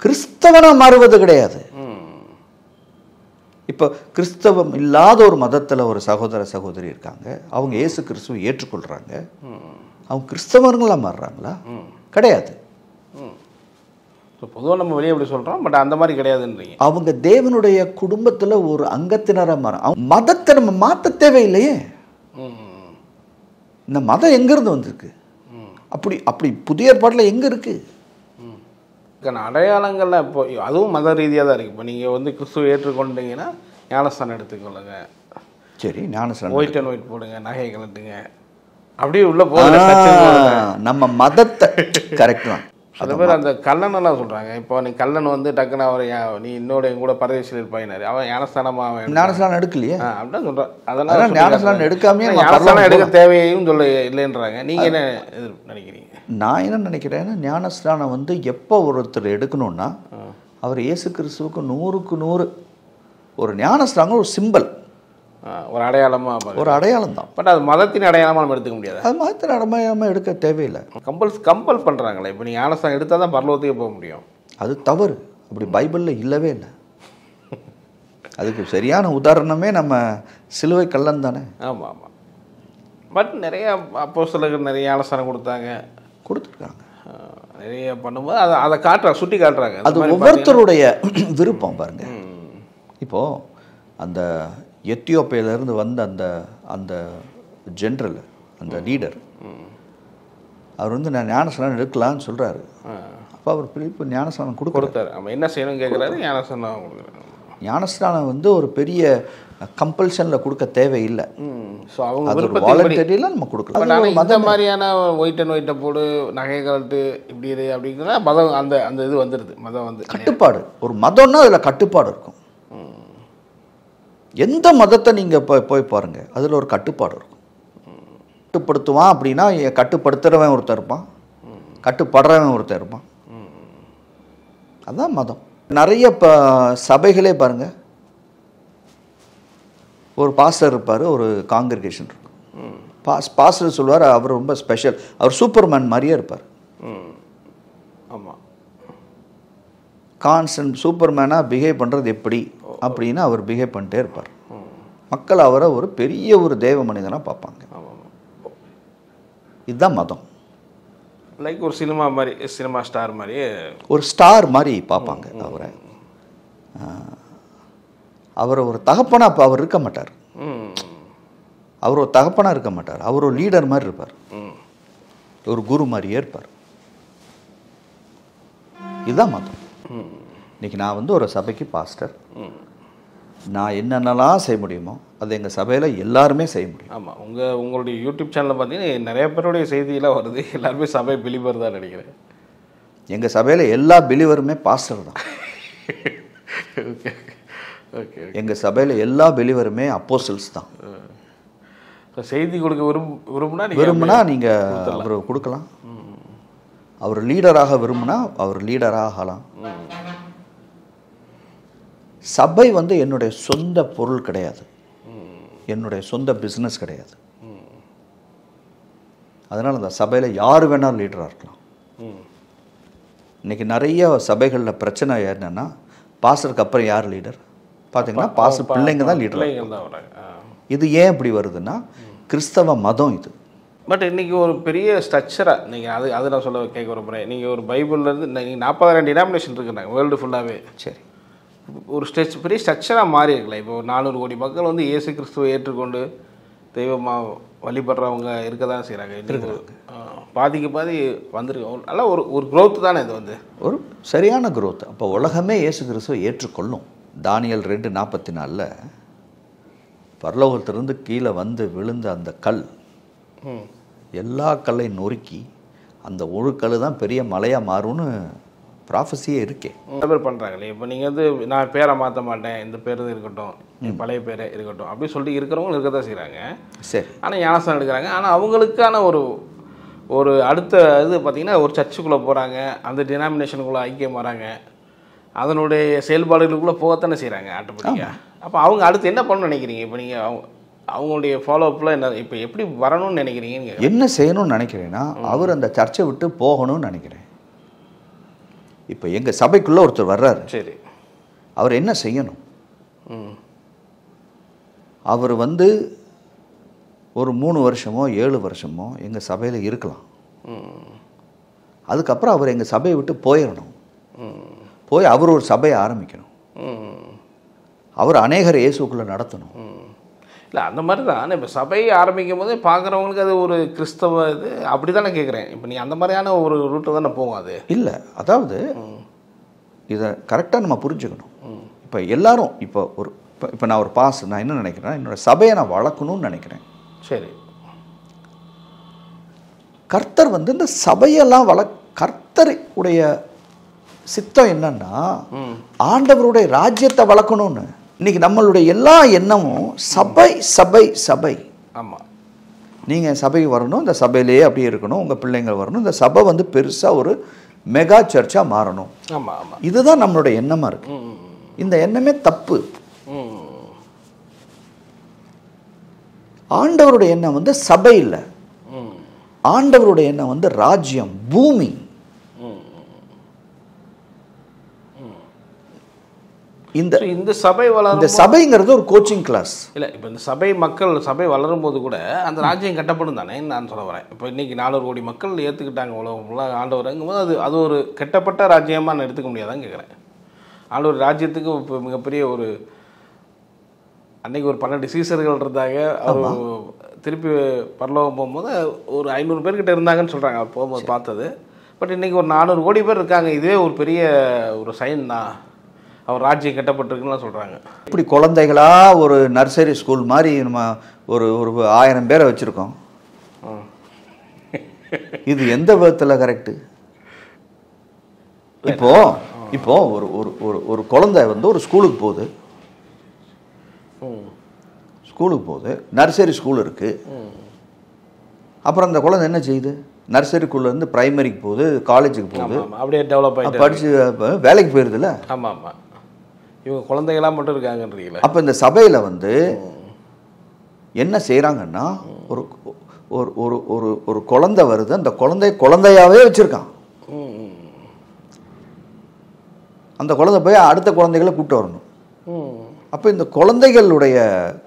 கிறிஸ்தவனாக மாறுவது கிடையாது. இப்போ கிறிஸ்தவம் இல்லாத ஒரு மதத்தில் ஒரு சகோதர சகோதரி இருக்காங்க, அவங்க இயேசு கிறிஸ்துவை ஏற்றுக்கொள்கிறாங்க, அவங்க கிறிஸ்தவர்களாக மாறுறாங்களா? கிடையாது. பொதுவாக நம்ம வெளியே எப்படி சொல்கிறோம், பட் அந்த மாதிரி கிடையாதுன்றீங்க. அவங்க தேவனுடைய குடும்பத்தில் ஒரு அங்கத்தினராக மாற. மதத்தை நம்ம மாற்ற தேவையில்லையே. இந்த மதம் எங்கேருந்து வந்திருக்கு? அப்படி அப்படி புதிய ஏற்பாட்டில் எங்கே இருக்குது? அடையாளங்கள்லாம் இப்போ அதுவும் மத ரீதியாக தான் இருக்குது. இப்போ நீங்கள் கிறிஸ்துவை ஏற்றுக்கொண்டீங்கன்னா ஞானஸ்தானம் எடுத்துக்கொள்ளுங்க, சரி ஞானஸ்தானம் ஒயிட் அண்ட் ஒயிட் போடுங்க, நகை கலட்டுங்க, அப்படியே உள்ள போக நம்ம மதத்தை கரெக்ட் தான். அது பேர் அந்த கல்லனெல்லாம் சொல்கிறாங்க. இப்போ நீ கல்லன் டக்குன்னு அவர் நீ இன்னோட என் கூட பரதேசியில் இருப்பாயினாரு, அவன் ஞானஸ்தானமாக ஞானஸ்தானம் எடுக்கலையே அப்படின்னு சொல்கிறான். அதெல்லாம் ஞானஸ்தானம் எடுக்காமே ஞானஸ்தானம் எடுக்க தேவையும் சொல்ல இல்லைன்றாங்க. நீங்கள் என்ன நினைக்கிறீங்க? நான் என்ன நினைக்கிறேன்னா, ஞானஸ்தானம் எப்போ ஒருத்தர் எடுக்கணும்னா, அவர் இயேசு கிறிஸ்துவுக்கு 100க்கு 100 ஒரு ஞானஸ்தானம் ஒரு சிம்பல், ஒரு அடையாளமாக, ஒரு அடையாளம் தான். பட் அது மதத்தின் அடையாளமாக நம்ம எடுத்துக்க முடியாது. அது மதத்தின் அடையாளமாக எடுக்க தேவையில்லை. கம்பல் பண்ணுறாங்களே. இப்போ நீங்கள் ஞானஸ்தானம் எடுத்தால் தான் பரலோகத்துக்கே போக முடியும். அது தவறு. அப்படி பைபிளில் இல்லவே இல்லை. அதுக்கு சரியான உதாரணமே நம்ம சிலுவை கல்லன் தானே. ஆமாம் ஆமாம். பட் நிறைய அப்போஸ்தலர்கள் நிறைய ஞானஸ்தானம் கொடுத்துருக்காங்க, நிறைய பண்ணும்போது அதை காட்டுறாங்க, சுட்டி காட்டுறாங்க. அது ஒவ்வொருத்தருடைய விருப்பம் பாருங்க. இப்போது அந்த எத்தியோப்பியிலேருந்து வந்த அந்த அந்த ஜென்ரல், அந்த லீடர், அவர் நான் ஞானஸ்தானம் எடுக்கலான்னு சொல்கிறாரு. அப்போ அவர் பிரிப்பு ஞானஸ்தானம் கொடுத்தாரு. அவன் என்ன செய்யணும் கேட்குறாரு, ஞானஸ்தானம் கொடுக்குறாரு. ஞானஸ்தானம் ஒரு பெரிய கம்பல்ஷனில் கொடுக்க தேவையில்லை. ஸோ அவங்க வாலண்டரியில் நம்ம கொடுக்கலாம். அந்த மாதிரியான ஒயிட் அண்ட் ஒயிட்டை போடு, நகை கலட்டு, இப்படி இரு அப்படிங்கிறத மதம் அந்த அந்த இது வந்துடுது. மதம் கட்டுப்பாடு. ஒரு மதம்னா அதில் கட்டுப்பாடு இருக்கும். எந்த மதத்தை நீங்கள் போய் பாருங்கள், அதில் ஒரு கட்டுப்பாடு இருக்கும். கட்டுப்படுத்துவான் அப்படின்னா கட்டுப்படுத்துகிறவன் ஒருத்தர் இருப்பான், கட்டுப்படுறவன் ஒருத்தர் இருப்பான். அதுதான் மதம். நிறைய சபைகளே பாருங்கள், ஒரு பாஸ்டர் இருப்பார், ஒரு காங்கிரிகேஷன் இருக்கும். பாஸ்டர் சொல்லுவார், அவர் ரொம்ப ஸ்பெஷல், அவர் சூப்பர்மேன் மாதிரியே இருப்பார். ஆமாம், கான்ஸ்டன்ட் சூப்பர்மேனாக பிஹேவ் பண்ணுறது எப்படி அப்படின்னு அவர் பிஹேவ் பண்ணிட்டே இருப்பார். மக்கள் அவரை ஒரு பெரிய ஒரு தேவ மனிதனாக பார்ப்பாங்க. இதுதான் மதம். லைக் ஒரு சினிமா மாதிரி, சினிமா ஸ்டார் மாதிரி, ஒரு ஸ்டார் மாதிரி பார்ப்பாங்க அவரை. அவரை ஒரு தகப்பனா அவர் இருக்க மாட்டார். அவர் ஒரு தகப்பனாக இருக்க மாட்டார், அவர் ஒரு லீடர் மாதிரி இருப்பார், ஒரு குரு மாதிரியே இருப்பார். இதுதான் மதம். இன்னைக்கு நான் வந்து ஒரு சபைக்கு பாஸ்டர், நான் என்னென்னலாம் செய்ய முடியுமோ அது எங்கள் சபையில் எல்லாருமே செய்ய முடியும். ஆமாம், உங்களுடைய யூடியூப் சேனலில் பார்த்தீங்கன்னா நிறைய பேருடைய செய்தியெல்லாம் வருது, எல்லாருமே சபை பிலிவர் தான் நினைக்கிறேன். எங்கள் சபையில் எல்லா பிலிவருமே பாஸ்டர் தான். Okay okay. எங்கள் சபையில் எல்லா பிலிவருமே அப்போஸ்டல்ஸ் தான். செய்தி கொடுக்க விரும்புனா நீங்கள் அவர் கொடுக்கலாம், அவர் லீடராக விரும்புனா அவர் லீடராக ஆகலாம். சபை வந்து என்னுடைய சொந்த பொருள் கிடையாது, என்னுடைய சொந்த பிஸ்னஸ் கிடையாது. அதனால் அந்த சபையில் யார் வேணாலும் லீடராக இருக்கலாம். இன்றைக்கி நிறைய சபைகளில் பிரச்சனை என்னென்னா, பாஸ்டருக்கு அப்புறம் யார் லீடர் பார்த்தீங்கன்னா பாஸ்டர் பிள்ளைங்க தான் லீடர். இது ஏன் இப்படி வருதுன்னா கிறிஸ்தவ மதம் இது. பட் இன்றைக்கி ஒரு பெரிய ஸ்ட்ரக்சராக நீங்கள் அது நான் சொல்ல கேட்க விரும்புகிறேன். நீங்கள் ஒரு பைபிள்லேருந்து நீங்கள் 40,000 டினாமினேஷன் இருக்குறாங்க வேர்ல்டு ஃபுல்லாகவே. சரி, ஒரு பெரிய ஸ்ட்ரக்சராக மாறி இருக்குல்ல. இப்போ 400 கோடி மக்கள் வந்து இயேசு கிறிஸ்துவை ஏற்றுக்கொண்டு தெய்வமாக வழிபடுறவங்க இருக்க தான் செய்கிறாங்க. பாதிக்கு பாதி வந்துருக்கு. நல்லா ஒரு க்ரோத் தானே இது வந்து ஒரு சரியான க்ரோத். அப்போ உலகமே இயேசு கிறிஸ்துவை ஏற்றுக்கொள்ளும். தானியல் 2:44 பரலோகத்திலிருந்து கீழே வந்து விழுந்த அந்த கல் எல்லா கல்லையும் நொறுக்கி அந்த ஒரு கல் தான் பெரிய மலையாக மாறும்னு ப்ராஃபஸியே இருக்கே. நிறைய பேர் பண்ணுறாங்களே. இப்போ நீங்கள் வந்து நான் பேரை மாற்ற மாட்டேன், இந்த பேர் இருக்கட்டும், பழைய பேரே இருக்கட்டும் அப்படின்னு சொல்லிட்டு இருக்கிறவங்களும் இருக்க தான் செய்கிறாங்க. சரி, ஆனால் ஞானஸ்தானம் எடுக்கிறாங்க. ஆனால் அவங்களுக்கான ஒரு அடுத்த இது பார்த்திங்கன்னா ஒரு சர்ச்சுக்குள்ளே போகிறாங்க, அந்த டினாமினேஷனுக்குள்ளே ஐக்கியம் வராங்க, அதனுடைய செயல்பாடுகளுக்குள்ளே போகத்தானே செய்கிறாங்க ஆட்டோமேட்டிக்காக. அப்போ அவங்க அடுத்து என்ன பண்ணணும்னு நினைக்கிறீங்க? இப்போ நீங்கள் அவங்களுடைய ஃபாலோஅப்பில் என்ன இப்போ எப்படி வரணும்னு நினைக்கிறீங்க? என்ன செய்யணும்னு நினைக்கிறேன்னா, அவர் அந்த சர்ச்சை விட்டு போகணும்னு நினைக்கிறேன். இப்போ எங்கள் சபைக்குள்ளே ஒருத்தர் வர்றாரு. சரி, அவர் என்ன செய்யணும்? அவர் வந்து ஒரு 3 வருஷமோ 7 வருஷமோ எங்கள் சபையில் இருக்கலாம். அதுக்கப்புறம் அவர் எங்கள் சபையை விட்டு போயிடணும். போய் அவர் ஒரு சபையை ஆரம்பிக்கணும். அவர் அநேகர் இயேசுக்குள்ளே நடத்தணும். இல்லை அந்த மாதிரி தான். இப்போ சபையை ஆரம்பிக்கும் போதே பார்க்குறவங்களுக்கு அது ஒரு கிறிஸ்தவ இது அப்படி தானே கேட்குறேன். இப்போ நீ அந்த மாதிரியான ஒரு ரூட்டை தானே போகும். அது இல்லை, அதாவது இதை கரெக்டாக நம்ம புரிஞ்சுக்கணும். இப்போ எல்லாரும் இப்போ நான் ஒரு நான் என்ன நினைக்கிறேன்னா, என்னோடய சபையை நான் வளர்க்கணும்னு நினைக்கிறேன். சரி, கர்த்தர் வந்து இந்த சபையெல்லாம் கர்த்தர் உடைய சித்தம் என்னன்னா ஆண்டவருடைய ராஜ்யத்தை வளர்க்கணும்னு. இன்னைக்கு நம்மளுடைய எல்லா எண்ணமும் சபை சபை சபை. ஆமாம், நீங்கள் சபைக்கு வரணும், இந்த சபையிலேயே அப்படியே இருக்கணும், உங்கள் பிள்ளைங்க வரணும், இந்த சபை வந்து பெருசாக ஒரு மெகா சர்ச்சாக மாறணும். ஆமாம் ஆமாம், இதுதான் நம்மளுடைய எண்ணமாக இருக்கு. இந்த எண்ணமே தப்பு. ஆண்டவருடைய எண்ணம் வந்து சபை இல்லை, ஆண்டவருடைய எண்ணம் வந்து ராஜ்யம், பூமி. இந்த சபை இந்த சபைங்கிறது ஒரு கோச்சிங் கிளாஸ் இல்லை. இப்போ இந்த சபை வளரும் போது கூட அந்த ராஜ்யம் கட்டப்படும் தானே நான் சொல்ல வரேன். இப்போ இன்னைக்கு 400 கோடி மக்கள் ஏற்றுக்கிட்டாங்க உலகம் ஃபுல்லாக ஆண்டவருங்கும் போது அது ஒரு கெட்டப்பட்ட ராஜ்யமாக நான் எடுத்துக்க முடியாதான்னு கேட்குறேன். ஆண்டவர் ராஜ்யத்துக்கு இப்போ மிகப்பெரிய ஒரு அன்னைக்கு ஒரு 12 சீசர்கள் இருந்தாங்க. அவர் திருப்பி பரலோகம் போகும்போது ஒரு 500 பேர்கிட்ட இருந்தாங்கன்னு சொல்கிறாங்க அவர் போகும்போது பார்த்தது. பட் இன்றைக்கி ஒரு 400 கோடி பேர் இருக்காங்க. இதுவே ஒரு பெரிய ஒரு சைன் தான், அவர் ராஜ்யம் கட்டப்பட்டிருக்குன்னு சொல்கிறாங்க. இப்படி குழந்தைகளாக ஒரு நர்சரி ஸ்கூல் மாதிரி நம்ம ஒரு 1000 பேரை வச்சுருக்கோம். இது எந்த விதத்தில் கரெக்டு? இப்போ ஒரு குழந்தை வந்து ஒரு ஸ்கூலுக்கு போகுது, நர்சரி ஸ்கூல் இருக்குது. அப்புறம் அந்த குழந்தை என்ன செய்யுது? நர்சரிக்குள்ளேருந்து பிரைமரிக்கு போகுது, காலேஜுக்கு போகுது, அப்படியே டெவலப் ஆகி படித்து வேலைக்கு போயிடுதுல்ல. ஆமாம் ஆமாம், இவங்க குழந்தைகளாக மட்டும் இருக்காங்கன்றீங்களா? அப்போ இந்த சபையில் வந்து என்ன செய்கிறாங்கன்னா, ஒரு ஒரு ஒரு ஒரு குழந்தை வருது, அந்த குழந்தையாவே வச்சுருக்கான். அந்த குழந்தை போய் அடுத்த குழந்தைகளை கூப்பிட்டு வரணும். அப்போ இந்த குழந்தைகளுடைய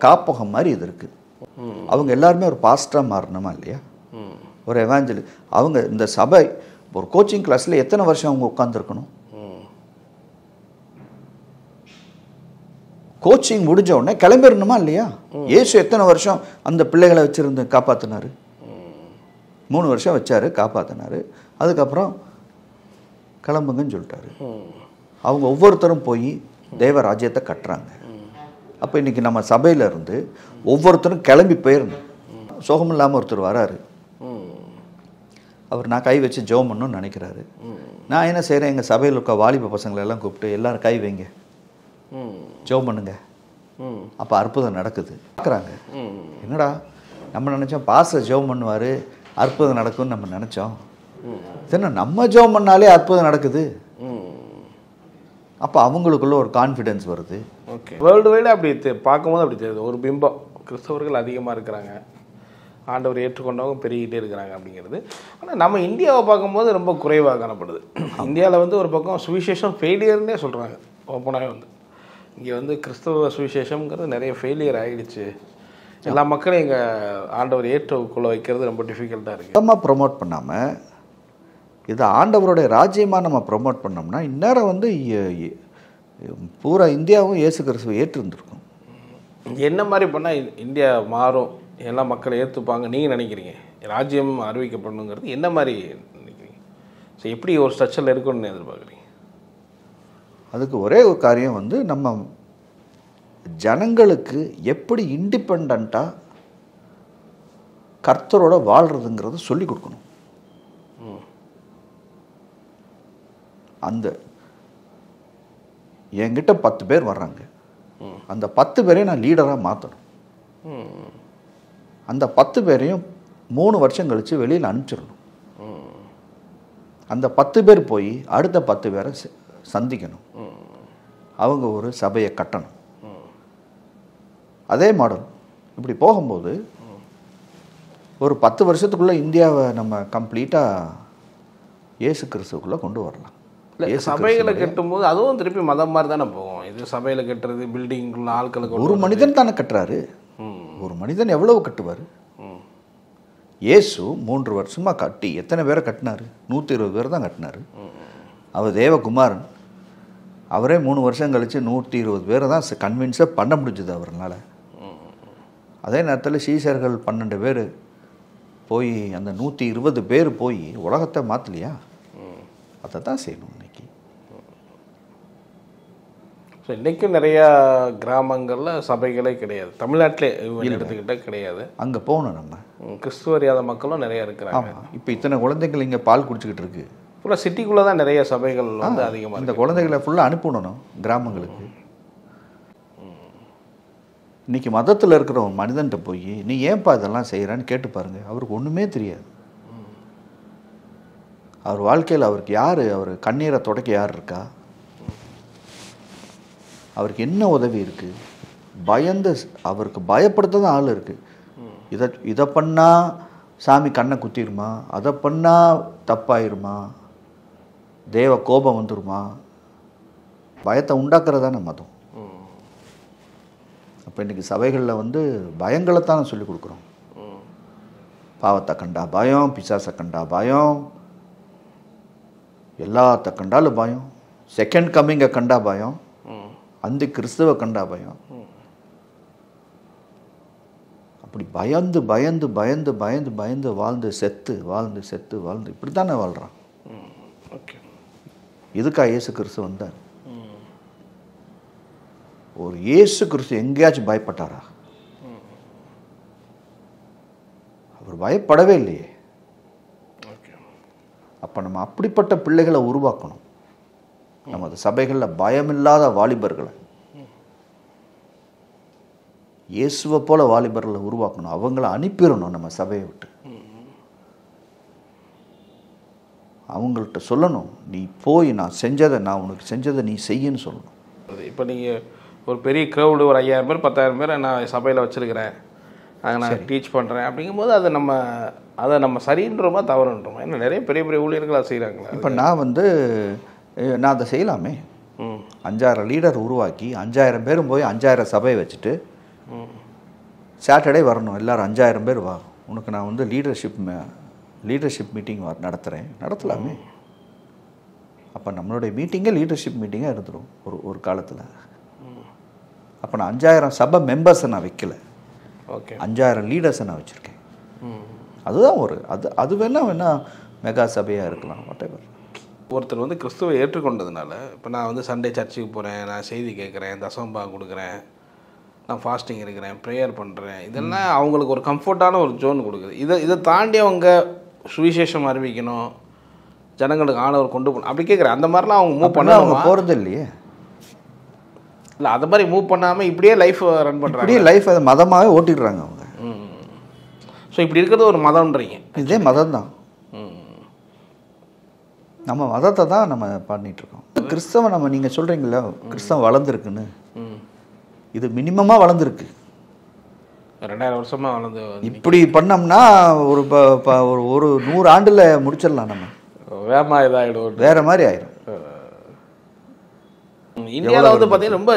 காப்பகம் மாதிரி இது இருக்குது. அவங்க எல்லாருமே ஒரு பாஸ்டராக மாறணுமா இல்லையா? ஒரு எவாஞ்சலி. அவங்க இந்த சபை ஒரு கோச்சிங் கிளாஸில் எத்தனை வருஷம் அவங்க உட்காந்துருக்கணும்? கோச்சிங் முடிஞ்ச உடனே கிளம்பிடணுமா இல்லையா? இயேசு எத்தனை வருஷம் அந்த பிள்ளைகளை வச்சுருந்து காப்பாற்றினார்? 3 வருஷம் வச்சார், காப்பாற்றினார். அதுக்கப்புறம் கிளம்புங்கன்னு சொல்லிட்டாரு. அவங்க ஒவ்வொருத்தரும் போய் தேவ ராஜ்யத்தை கட்டுறாங்க. அப்போ இன்றைக்கி நம்ம சபையில் இருந்து ஒவ்வொருத்தரும் கிளம்பி போயிடணும். சோகம் இல்லாமல் ஒருத்தர் வராரு. அவர் நான் கை வச்சு ஜெபம் பண்ணணும்னு நினைக்கிறாரு. நான் என்ன செய்கிறேன், எங்கள் சபையில் இருக்க வாலிப பசங்களெல்லாம் கூப்பிட்டு எல்லோரும் கை வைங்க, ஜெபம் பண்ணுங்க. அப்போ அற்புதம் நடக்குது. பார்க்குறாங்க, என்னடா நம்ம நினச்சோம் பாஸ்டர் ஜெபம் பண்ணுவார் அற்புதம் நடக்கும்னு நம்ம நினச்சோம். என்ன நம்ம ஜெபம் பண்ணாலே அற்புதம் நடக்குது. அப்போ அவங்களுக்குள்ள ஒரு கான்ஃபிடென்ஸ் வருது. ஓகே, வேர்ல்டு வைடு அப்படி பார்க்கும்போது அப்படி தெரியுது. ஒரு பிம்பம் கிறிஸ்தவர்கள் அதிகமாக இருக்கிறாங்க, ஆண்டவர் ஏற்றுக்கொண்டவங்க பெருகிட்டே இருக்கிறாங்க அப்படிங்கிறது. ஆனால் நம்ம இந்தியாவை பார்க்கும்போது ரொம்ப குறைவாக காணப்படுது. இந்தியாவில் வந்து ஒரு பக்கம் சுவிசேஷம் ஃபெயிலியர்னே சொல்கிறாங்க ஓப்பனாகவே. வந்து இங்கே வந்து கிறிஸ்தவ சுவிசேஷம்ங்கிறது நிறைய ஃபெயிலியர் ஆகிடுச்சு. எல்லா மக்களையும் எங்கள் ஆண்டவர் ஏற்றுக்கொள்ள வைக்கிறது ரொம்ப டிஃபிகல்ட்டாக இருக்குது. நம்ம ப்ரொமோட் பண்ணாமல் இது ஆண்டவருடைய ராஜ்யமாக நம்ம ப்ரொமோட் பண்ணோம்னா இந்நேரம் வந்து பூரா இந்தியாவும் இயேசு கிறிஸ்துவை ஏற்றிருந்துருக்கும். என்ன மாதிரி பண்ணால் இந்தியா மாறும், எல்லா மக்களை ஏற்றுப்பாங்க நீங்கள் நினைக்கிறீங்க? ராஜ்யம் அறிவிக்கப்படணுங்கிறது என்ன மாதிரி நினைக்கிறீங்க? ஸோ எப்படி ஒரு ஸ்ட்ரக்சரில் இருக்குன்னு எதிர்பார்க்குறீங்க? அதுக்கு ஒரே ஒரு காரியம் வந்து நம்ம ஜனங்களுக்கு எப்படி இண்டிபெண்ட்டாக கர்த்தரோட வாழ்கிறதுங்கிறத சொல்லி கொடுக்கணும். அந்த என்கிட்ட 10 பேர் வர்றாங்க, அந்த 10 பேரையும் நான் லீடராக மாற்றணும். அந்த 10 பேரையும் 3 வருஷம் கழித்து வெளியில் அனுப்பிச்சிடணும். அந்த 10 பேர் போய் அடுத்த 10 பேரை சந்திக்கணும். அவங்க ஒரு சபையை கட்டணும். அதே மாடல் இப்படி போகும்போது ஒரு 10 வருஷத்துக்குள்ளே இந்தியாவை நம்ம கம்ப்ளீட்டாக இயேசு கிறிஸ்துக்குள்ளே கொண்டு வரலாம். சபைகளை கட்டும்போது அதுவும் திருப்பி மதம் மாதிரி தானே போகும். இது சபையில் கட்டுறது பில்டிங்குள்ள ஆட்களுக்கு ஒரு மனிதன் தானே கட்டுறாரு. ஒரு மனிதன் எவ்வளவு கட்டுவார்? இயேசு 3 வருஷமாக கட்டி எத்தனை பேரை கட்டினார்? 120 பேர் தான் கட்டினார். அவர் தேவகுமாரன், அவரே 3 வருஷம் கழித்து 120 பேரை தான் கன்வின்ஸாக பண்ண முடிஞ்சது அவரால். அதே நேரத்தில் சீசர்கள் 12 பேர் போய் அந்த 120 பேர் போய் உலகத்தை மாற்றலையா? அதை தான் செய்யணும் இன்னைக்கு. ஸோ இன்றைக்கும் நிறையா கிராமங்களில் சபைகளே கிடையாது. தமிழ்நாட்டிலே எடுத்துக்கிட்டால் கிடையாது. அங்கே போகணும். நம்ம கிறிஸ்துவ அறியாத மக்களும் நிறையா இருக்கிறாங்க. இப்போ இத்தனை குழந்தைகள் இங்கே பால் குடிச்சிக்கிட்டு இருக்கு. ஃபுல்லாக சிட்டிக்குள்ளே தான் நிறைய சபைகள் வந்து அதிகமாக. இந்த குழந்தைகளை ஃபுல்லாக அனுப்பணும் கிராமங்களுக்கு. இன்றைக்கி மதத்தில் இருக்கிற ஒரு மனிதன்கிட்ட போய் நீ ஏன்பா இதெல்லாம் செய்கிறான்னு கேட்டு பாருங்கள், அவருக்கு ஒன்றுமே தெரியாது. அவர் வாழ்க்கையில் அவருக்கு யார், அவர் கண்ணீரை தொடக்க யார் இருக்கா, அவருக்கு என்ன உதவி இருக்குது, பயந்து அவருக்கு பயப்படுத்த தான் ஆள் இருக்குது. இதை பண்ணால் சாமி கண்ணை குத்திடுமா, அதை பண்ணால் தப்பாயிருமா, தேவ கோபம் வந்துடுமா, பயத்தை உண்டாக்குறதான மதம். அப்போ இன்றைக்கி சபைகளில் வந்து பயங்களைத்தான் சொல்லிக் கொடுக்குறோம். பாவத்தை கண்டா பயம், பிசாசை கண்டா பயம், எல்லாத்த கண்டாலும் பயம், செகண்ட் கம்மிங்கை கண்டா பயம், அந்த கிறிஸ்துவ கண்டா பயம். அப்படி பயந்து பயந்து பயந்து பயந்து பயந்து வாழ்ந்து செத்து வாழ்ந்து செத்து வாழ்ந்து இப்படி தானே வாழ்கிறான். இதுக்கா இயேசு கிறிஸ்து வந்தார்? ஒரு இயேசு கிறிஸ்து எங்கேயாச்சும் பயப்பட்டாரா? அவர் பயப்படவே இல்லையே. அப்போ நம்ம அப்படிப்பட்ட பிள்ளைகளை உருவாக்கணும். நமது சபைகளில் பயமில்லாத வாலிபர்களை, இயேசுவை போல வாலிபர்களை உருவாக்கணும். அவங்கள அனுப்பிடணும் நம்ம சபையை விட்டு. அவங்கள்ட்ட சொல்லணும், நீ போய் நான் செஞ்சதை, நான் உனக்கு செஞ்சதை நீ செய்யன்னு சொல்லணும். இப்போ நீங்கள் ஒரு பெரிய க்ரௌடு, ஒரு 5000 பேர் 10,000 பேரை நான் சபையில் வச்சுருக்கிறேன், அதை நான் டீச் பண்ணுறேன் அப்படிங்கும்போது அதை நம்ம சரின்றோமா தவறுன்றோமா? ஏன்னா நிறைய பெரிய பெரிய ஊழியர்கள் அதை செய்கிறாங்களா? இப்போ நான் அதை செய்யலாமே. 5000 லீடர் உருவாக்கி 5000 பேரும் போய் 5000 சபையை வச்சுட்டு சாட்டர்டே வரணும், எல்லோரும் 5000 பேர் வா, உனக்கு நான் வந்து லீடர்ஷிப் மீட்டிங் நடத்தலாமே. அப்போ நம்மளுடைய மீட்டிங்கே லீடர்ஷிப் மீட்டிங்காக இருந்துடும் ஒரு காலத்தில். அப்போ நான் 5000 சபை மெம்பர்ஸை நான் வைக்கல, ஓகே 5000 லீடர்ஸை நான் வச்சுருக்கேன். அதுதான் ஒரு அது வேணா மெகா சபையாக இருக்கலாம், வாட்டெவர். ஒருத்தர் வந்து கிறிஸ்துவை ஏற்றுக்கொண்டதுனால, இப்போ நான் வந்து சண்டே சர்ச்சுக்கு போகிறேன், நான் செய்தி கேட்குறேன், தசமபாகம் கொடுக்குறேன், நான் ஃபாஸ்டிங் இருக்கிறேன், ப்ரேயர் பண்ணுறேன், இதெல்லாம் அவங்களுக்கு ஒரு கம்ஃபர்ட்டான ஒரு ஜோன் கொடுக்குது. இதை தாண்டி அவங்க சுவிசேஷம் அறிவிக்கணும், ஜனங்களுக்கு ஆண்டவர் கொண்டு போகணும் அப்படி கேட்குறேன். அந்த மாதிரிலாம் அவங்க மூவ் பண்ண அவங்க போகிறது இல்லையே. இல்லை அந்த மாதிரி மூவ் பண்ணாமல் இப்படியே லைஃப் ரன் பண்ணுறாங்க, இப்படியே லைஃப் அதை மதமாகவே ஓட்டிடுறாங்க அவங்க. ஸோ இப்படி இருக்கிறது ஒரு மதம்ன்றீங்க. இதே மதம் தான், நம்ம மதத்தை தான் நம்ம பண்ணிகிட்ருக்கோம். கிறிஸ்தவம் நம்ம நீங்கள் சொல்கிறீங்களா கிறிஸ்தவம் வளர்ந்துருக்குன்னு, இது மினிமமாக வளர்ந்துருக்கு. 2000 வருஷமாக வளர்ந்து இப்படி பண்ணோம்னா ஒரு ஒரு 100 ஆண்டில் முடிச்சிடலாம். நம்ம வேகமாக இதாகிடும், வேறு மாதிரி ஆயிடும். இந்தியாவில் வந்து பார்த்தீங்கன்னா ரொம்ப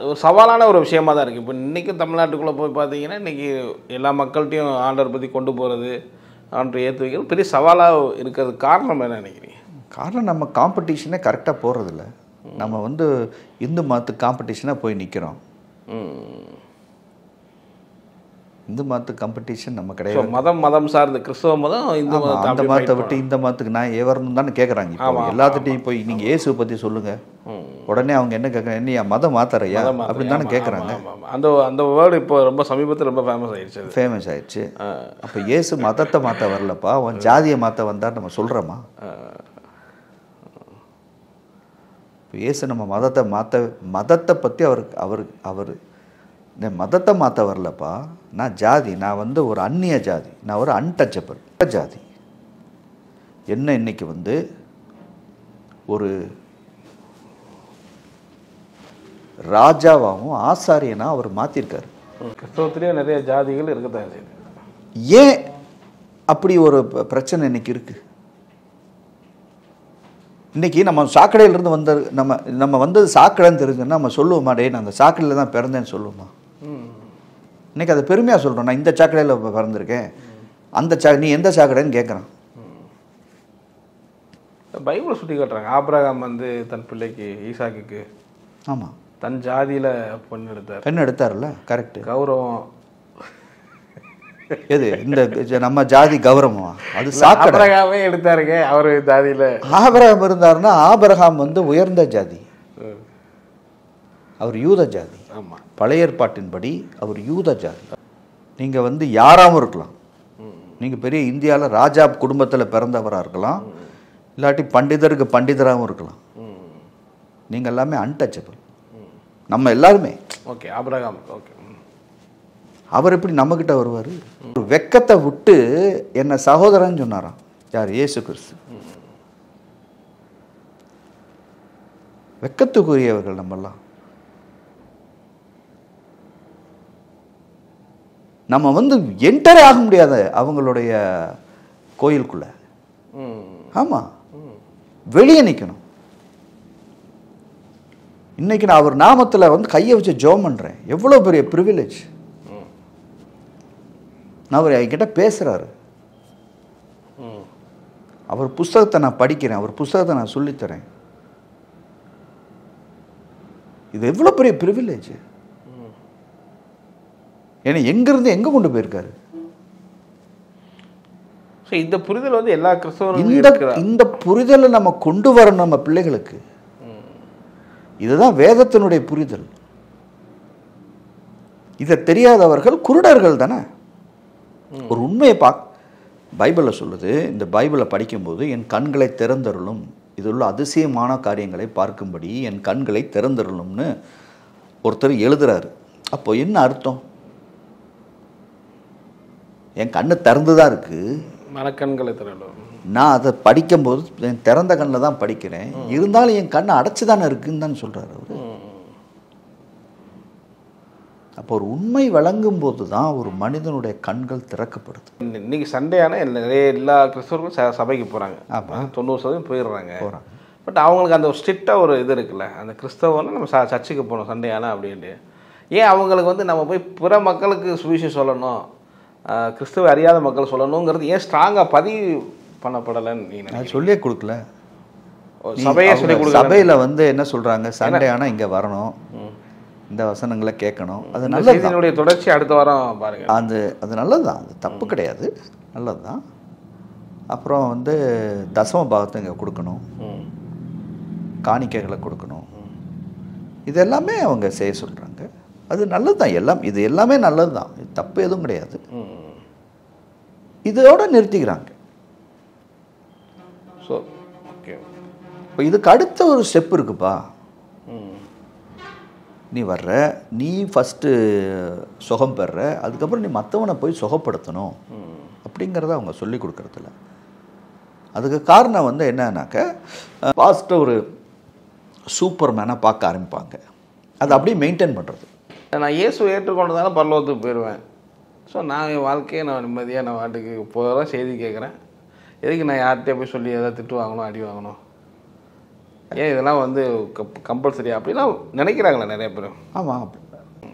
ஒரு சவாலான ஒரு விஷயமா தான் இருக்குது. இப்போ இன்றைக்கும் தமிழ்நாட்டுக்குள்ளே போய் பார்த்தீங்கன்னா இன்றைக்கி எல்லா மக்கள்கிட்டையும் ஆண்டவர் பற்றி கொண்டு போகிறது, ஆண்டரை ஏற்று வைக்கிறது பெரிய சவாலாக இருக்கிறது காரணம் என்ன நினைக்கிறீங்க? காரணம் நம்ம காம்படிஷனே கரெக்டாக போகிறதில்ல. நம்ம வந்து இந்து மதத்துக்கு காம்படிஷனாக போய் நிற்கிறோம். இந்து மதத்து காம்படிஷன் நம்ம கிடையாது. மதம் சார்ந்த கிறிஸ்தவ மதம் இந்து மதம், அந்த மதத்தை விட்டு இந்த மதத்துக்கு நான் வரணும் தானே கேட்குறாங்க. இப்போ எல்லாத்துட்டையும் போய் நீங்கள் இயேசுவை பற்றி சொல்லுங்கள், உடனே அவங்க என்ன கேட்குறாங்க, என்ன மதம் மாத்தறையா அப்படின்னு தானே கேட்குறாங்க. அந்த வேர்டு இப்போ ரொம்ப சமீபத்தில் ரொம்ப ஃபேமஸ் ஆயிடுச்சு. அப்போ இயேசு மதத்தை மாற்ற வரலப்பா, அவன் ஜாதியை மாற்ற வந்தார் நம்ம சொல்கிறோமா? இப்போ இயேசு நம்ம மதத்தை பற்றி அவர் இந்த மதத்தை மாற்ற வரலப்பா, நான் ஜாதி, நான் வந்து ஒரு அந்நிய ஜாதி, நான் ஒரு அன்டச்சபிள் ஜாதி. என்ன இன்னைக்கு வந்து ஒரு ராஜாவாகவும் ஆசாரியனா அவர் மாற்றிருக்காரு. கிறிஸ்தவத்திலேயே நிறைய ஜாதிகள் இருக்கத்தான் செய்யுது. ஏன் அப்படி ஒரு பிரச்சனை இன்னைக்கு இருக்கு? இன்னைக்கு நம்ம சாக்கடையிலிருந்து வந்த நம்ம வந்தது சாக்கடைன்னு தெரிஞ்சுன்னா நம்ம சொல்லுவோமா, டே நான் அந்த சாக்கடையில் தான் பிறந்தேன்னு சொல்லுவோமா? இன்னைக்கு அதை பெருமையாக சொல்கிறோம், நான் இந்த சாக்கடையில் பிறந்திருக்கேன், நீ எந்த சாக்கடைன்னு கேட்குறான். பைபிளை சுட்டி காட்டுறாங்க. ஆபிரகாம் வந்து தன் பிள்ளைக்கு ஈசாக்குக்கு ஆமாம் தன் ஜாதியில் பெண் எடுத்தார்ல, கரெக்டு. கௌரவம் எது இந்த நம்ம ஜாதி கௌரவமா? அது சாக்கடையாவே எடுத்தாருங்க. அவர் ஜாதியில் ஆபிரகாம் இருந்தாருன்னா ஆபிரகாம் வந்து உயர்ந்த ஜாதி, அவர் யூத ஜாதி. ஆமாம், பழைய ஏற்பாட்டின்படி அவர் யூத ஜாதி. நீங்கள் வந்து யாராகவும் இருக்கலாம், நீங்கள் பெரிய இந்தியாவில் ராஜா குடும்பத்தில் பிறந்தவராக இருக்கலாம், இல்லாட்டி பண்டிதராகவும் இருக்கலாம். நீங்கள் எல்லாமே அன்டச்சபிள், நம்ம எல்லாருமே. Okay, Abraham okay. அவர் எப்படி நம்மக்கிட்ட வருவார்? ஒரு வெக்கத்தை விட்டு என்னை சகோதரன் சொன்னாராம். யார்? இயேசு கிறிஸ்து. வெக்கத்துக்குரியவர்கள் நம்மெல்லாம். நம்ம வந்து என்டரே ஆக முடியாத அவங்களுடைய கோயிலுக்குள்ள. ஆமாம், வெளியே நிற்கணும். இன்னைக்கு நான் அவர் நாமத்தில் வந்து கையை வச்சு ஜெபம் பண்ணுறேன். எவ்வளோ பெரிய ப்ரிவிலேஜ். நான் அவர் என்கிட்ட பேசுகிறாரு, அவர் புஸ்தகத்தை நான் படிக்கிறேன், அவர் புஸ்தகத்தை நான் சொல்லித்தரேன். இது எவ்வளோ பெரிய ப்ரிவிலேஜ். ஏன்னா எங்கிருந்து எங்கே கொண்டு போயிருக்காரு. இந்த புரிதல் வந்து எல்லா கிறிஸ்தவர்களும் இந்த புரிதலை நம்ம கொண்டு வரணும் நம்ம பிள்ளைகளுக்கு. இதுதான் வேதத்தினுடைய புரிதல். இதை தெரியாதவர்கள் குருடர்கள் தானே. ஒரு உண்மையை பைபிளில் சொல்லுது. இந்த பைபிளை படிக்கும்போது என் கண்களை திறந்தருளும், இதில் அதிசயமான காரியங்களை பார்க்கும்படி என் கண்களை திறந்தருளும்னு ஒருத்தர் எழுதுறாரு. அப்போ என்ன அர்த்தம்? என் கண்ணு திறந்து தான் இருக்கு, மனக்கண்களை திறலும். நான் அதை படிக்கும்போது என் திறந்த கண்ணில் தான் படிக்கிறேன், இருந்தாலும் என் கண்ணை அடைச்சி தானே இருக்குன்னு தான் சொல்கிறார் அவர். அப்போ ஒரு உண்மை வழங்கும் போது தான் ஒரு மனிதனுடைய கண்கள் திறக்கப்படுது. இன்னைக்கு சண்டேயான எல்லா கிறிஸ்தவர்களும் சபைக்கு போகிறாங்க. ஆமாம், 90% போயிடுறாங்க. பட் அவங்களுக்கு அந்த ஒரு ஸ்ட்ரிக்டாக ஒரு இது இருக்குல்ல, அந்த கிறிஸ்தவன்னு நம்ம சர்ச்சுக்கு போகணும் சண்டேயான அப்படின்ட்டு. ஏன் அவங்களுக்கு வந்து நம்ம போய் பிற மக்களுக்கு சுவிசேஷம் சொல்லணும், கிறிஸ்துவ அறியாத மக்கள் சொல்லணுங்கிறது ஏன் ஸ்ட்ராங்காக பதிவு பண்ணப்படலைன்னு நீங்கள் சொல்லியே கொடுக்கல? சபையை சொல்லி கொடுக்க. சபையில் வந்து என்ன சொல்கிறாங்க, சண்டே ஆனால் இங்கே வரணும், இந்த வசனங்களை கேட்கணும். அது நல்ல நல்லது. செய்தியினுடைய தொடர்ச்சி அடுத்த வாரம் பாருங்கள். அது நல்லது தான், அது தப்பு கிடையாது, நல்லது தான். அப்புறம் வந்து தசம பாகத்தை இங்கே கொடுக்கணும், காணிக்கைகளை கொடுக்கணும், இது எல்லாமே அவங்க செய்ய சொல்கிறாங்க. அது நல்லது தான், இது எல்லாமே நல்லது தான், இது தப்பு எதுவும் கிடையாது. இதோட நிறுத்திக்கிறாங்க. ஸோ ஓகே, இப்போ இதுக்கு அடுத்த ஒரு ஸ்டெப் இருக்குப்பா. நீ வர்ற, நீ ஃபஸ்ட்டு சுகம் பெற, அதுக்கப்புறம் நீ மற்றவனை போய் சுகப்படுத்தணும் அப்படிங்கிறத அவங்க சொல்லி கொடுக்குறதில்ல. அதுக்கு காரணம் வந்து என்னன்னாக்க, பாஸ்ட்டை ஒரு சூப்பர் மேனை பார்க்க ஆரம்பிப்பாங்க. அதை அப்படியே மெயின்டைன் பண்ணுறது. நான் இயேசு ஏற்றுக்கொண்டதால பரலோகத்துக்கு போயிடுவேன். ஸோ நான் என் வாழ்க்கையை நான் நிம்மதியாக நான் வாட்டுக்கு போகிறேன், செய்தி கேட்குறேன். எதுக்கு நான் யார்கிட்டே போய் சொல்லி எதாவது திட்டு வாங்கணும், அடி வாங்கணும்? ஏன் இதெல்லாம் வந்து கம்பல்சரியா அப்படிலாம் நினைக்கிறாங்களே நிறைய பேர். ஆமாம்,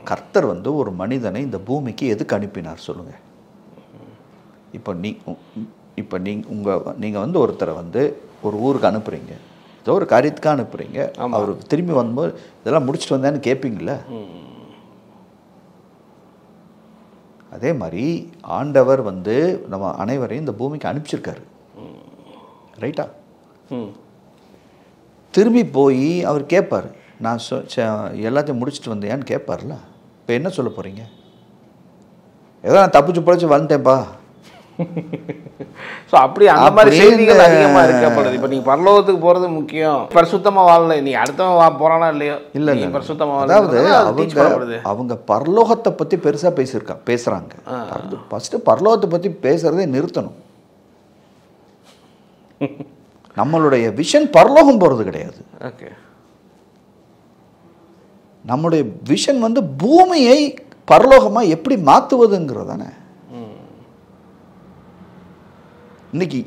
கர்த்தர் வந்து ஒரு மனிதனை இந்த பூமிக்கு எதுக்கு அனுப்பினார் சொல்லுங்கள். இப்போ நீங்கள் வந்து ஒருத்தரை வந்து ஒரு ஊருக்கு அனுப்புகிறீங்க, ஏதோ ஒரு காரியத்துக்காக அனுப்புகிறீங்க. அவர் திரும்பி வரும்போது இதெல்லாம் முடிச்சுட்டு வந்தேன்னு கேட்பீங்களே. அதே மாதிரி ஆண்டவர் வந்து நம்ம அனைவரையும் இந்த பூமிக்கு அனுப்பிச்சிருக்காரு, ரைட்டா? திரும்பி போய் அவர் கேட்பார், நான் எல்லாத்தையும் முடிச்சுட்டு வந்தேன்னு கேட்பார்ல. இப்போ என்ன சொல்ல போகிறீங்க? ஏதோ நான் தப்பிச்சு பிழைச்சி வந்துட்டேன்ப்பா. ஸோ அப்படி அந்த மாதிரி செய்திகள் அதிகமாக இருக்கப்படுது. இப்போ நீங்கள் பரலோகத்துக்கு போகிறது முக்கியம், பரிசுத்தமாக வாழல, நீ அடுத்தவன் போகிறானா இல்லையோ, இல்லை பரிசுத்தமாக. அதாவது அவங்க பரலோகத்தை பற்றி பெருசாக பேசுகிறாங்க. ஃபஸ்ட்டு பரலோகத்தை பற்றி பேசுகிறதே நிறுத்தணும். நம்மளுடைய விஷன் பரலோகம் போகிறது கிடையாது. ஓகே, நம்முடைய விஷன் வந்து பூமியை பரலோகமாக எப்படி மாற்றுவதுங்கிறதானே.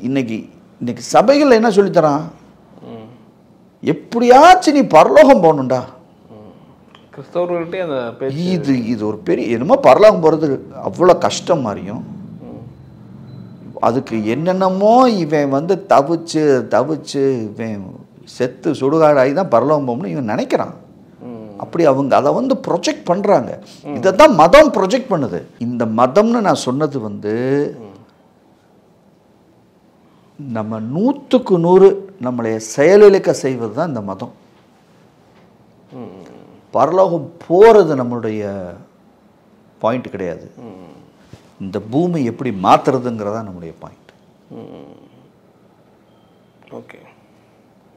இன்னைக்கு சபைகள் என்ன சொல்லித்தரான்? எப்படியாச்சும் நீ பரலோகம் போகணும்டா. கிறிஸ்தவர்கள்ட்டே அந்த இது ஒரு பெரிய என்னமோ பரலோகம் போகிறது அவ்வளோ கஷ்டம் மாதிரியும், அதுக்கு என்னென்னமோ இவன் வந்து தவிச்சு இவன் செத்து சுடுகாடாகி தான் பரலோகம் போகணும்னு இவன் நினைக்கிறான். அப்படி அவங்க அதை வந்து ப்ரொஜெக்ட் பண்ணுறாங்க. இதை தான் மதம் ப்ரொஜெக்ட் பண்ணுது. இந்த மதம்னு நான் சொன்னது வந்து நம்ம 100க்கு 100 நம்மளைய செயலிழக்க செய்வது தான் இந்த மதம். பரலோகம் போகிறது நம்மளுடைய பாயிண்ட் கிடையாது. இந்த பூமி எப்படி மாற்றுறதுங்கிறதா நம்முடைய பாயிண்ட். ஓகே,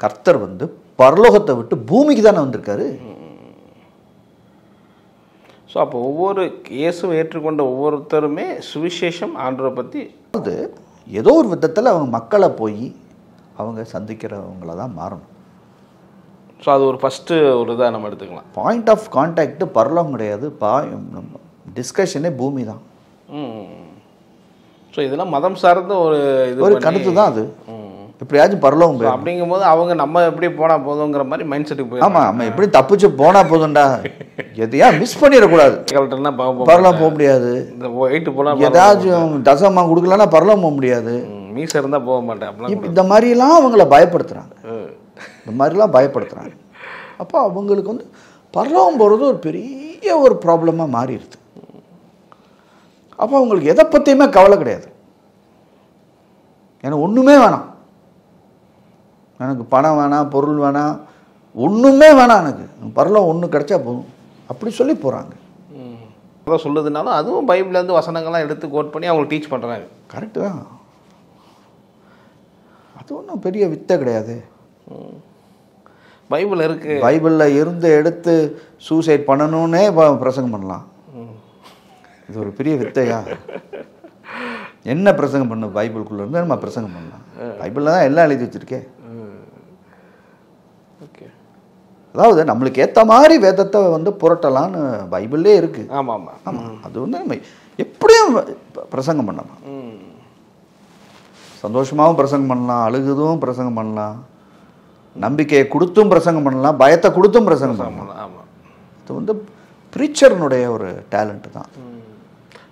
கர்த்தர் வந்து பரலோகத்தை விட்டு பூமிக்கு தானே வந்திருக்காரு. ஸோ அப்போ ஒவ்வொரு இயேசுவை ஏற்றுக்கொண்ட ஒவ்வொருத்தருமே சுவிசேஷம் ஆண்டவரை பற்றி அது ஏதோ ஒரு விதத்தில் அவங்க மக்களை போய் அவங்க சந்திக்கிறவங்கள தான் மாறணும். ஸோ அது ஒரு ஃபஸ்ட்டு ஒரு இதாக நம்ம எடுத்துக்கலாம். பாயிண்ட் ஆஃப் கான்டாக்ட் பரலோகம் கிடையாது, டிஸ்கஷனே பூமி தான். ஸோ இதெல்லாம் மதம் சார்ந்த ஒரு கருத்து தான் அது. எப்படியாச்சும் பரலோகம் போய் அப்படிங்கும்போது அவங்க நம்ம எப்படி போனால் போதுங்கிற மாதிரி மைண்ட் செட்டுக்கு போய், ஆமாம் நம்ம எப்படி தப்பிச்சு போனால் போதும்டா, எதையா மிஸ் பண்ணிடக்கூடாது. பரலோகம் போக முடியாது. இந்த வெயிட்டு போகலாம், ஏதாச்சும் தசமா கொடுக்கலன்னா பரலோகம் போக முடியாது. மீசை இருந்தால் போக மாட்டேன். இந்த மாதிரிலாம் அவங்கள பயப்படுத்துகிறாங்க, இந்த மாதிரிலாம் பயப்படுத்துகிறாங்க. அப்போ அவங்களுக்கு வந்து பரலோகம் போகிறது ஒரு பெரிய ஒரு ப்ராப்ளமாக மாறிடுது. அப்போ அவங்களுக்கு எதை பற்றியுமே கவலை கிடையாது. எனக்கு ஒன்றுமே வேணாம், எனக்கு பணம் வேணாம், பொருள் வேணாம், ஒன்றுமே வேணாம், எனக்கு பரலோகம் ஒன்று கிடைச்சா போதும் அப்படி சொல்லி போகிறாங்க. அதான் சொல்லுதுனாலும் அதுவும் பைபிள்லேருந்து வசனங்கள்லாம் எடுத்து கோட் பண்ணி அவங்களுக்கு டீச் பண்ணுறாங்க. கரெக்டு தான், அது ஒன்றும் பெரிய வித்தை கிடையாது. பைபிள் இருக்கு, பைபிளில் இருந்து எடுத்து சூசைட் பண்ணணுன்னே பிரசங்கம் பண்ணலாம். இது ஒரு பெரிய வித்தையா? என்ன பிரசங்கம் பண்ண? பைபிளுக்குள்ளே இருந்து நம்ம பிரசங்கம் பண்ணலாம். பைபிளில் தான் எல்லாம் எழுதி வச்சுருக்கேன். ஓகே, அதாவது நம்மளுக்கு ஏற்ற மாதிரி வேதத்தை வந்து புரட்டலான்னு பைபிள்லே இருக்குது. ஆமாம் ஆமாம் ஆமாம், அது வந்து நம்ம எப்படியும் பிரசங்கம் பண்ணலாம். சந்தோஷமாகவும் பிரசங்கம் பண்ணலாம், அழுகுதும் பிரசங்கம் பண்ணலாம், நம்பிக்கையை கொடுத்தும் பிரசங்கம் பண்ணலாம், பயத்தை கொடுத்தும் பிரசங்கம் பண்ணலாம். ஆமாம், அது வந்து ப்ரீச்சர்னுடைய ஒரு டேலண்ட்டு தான்.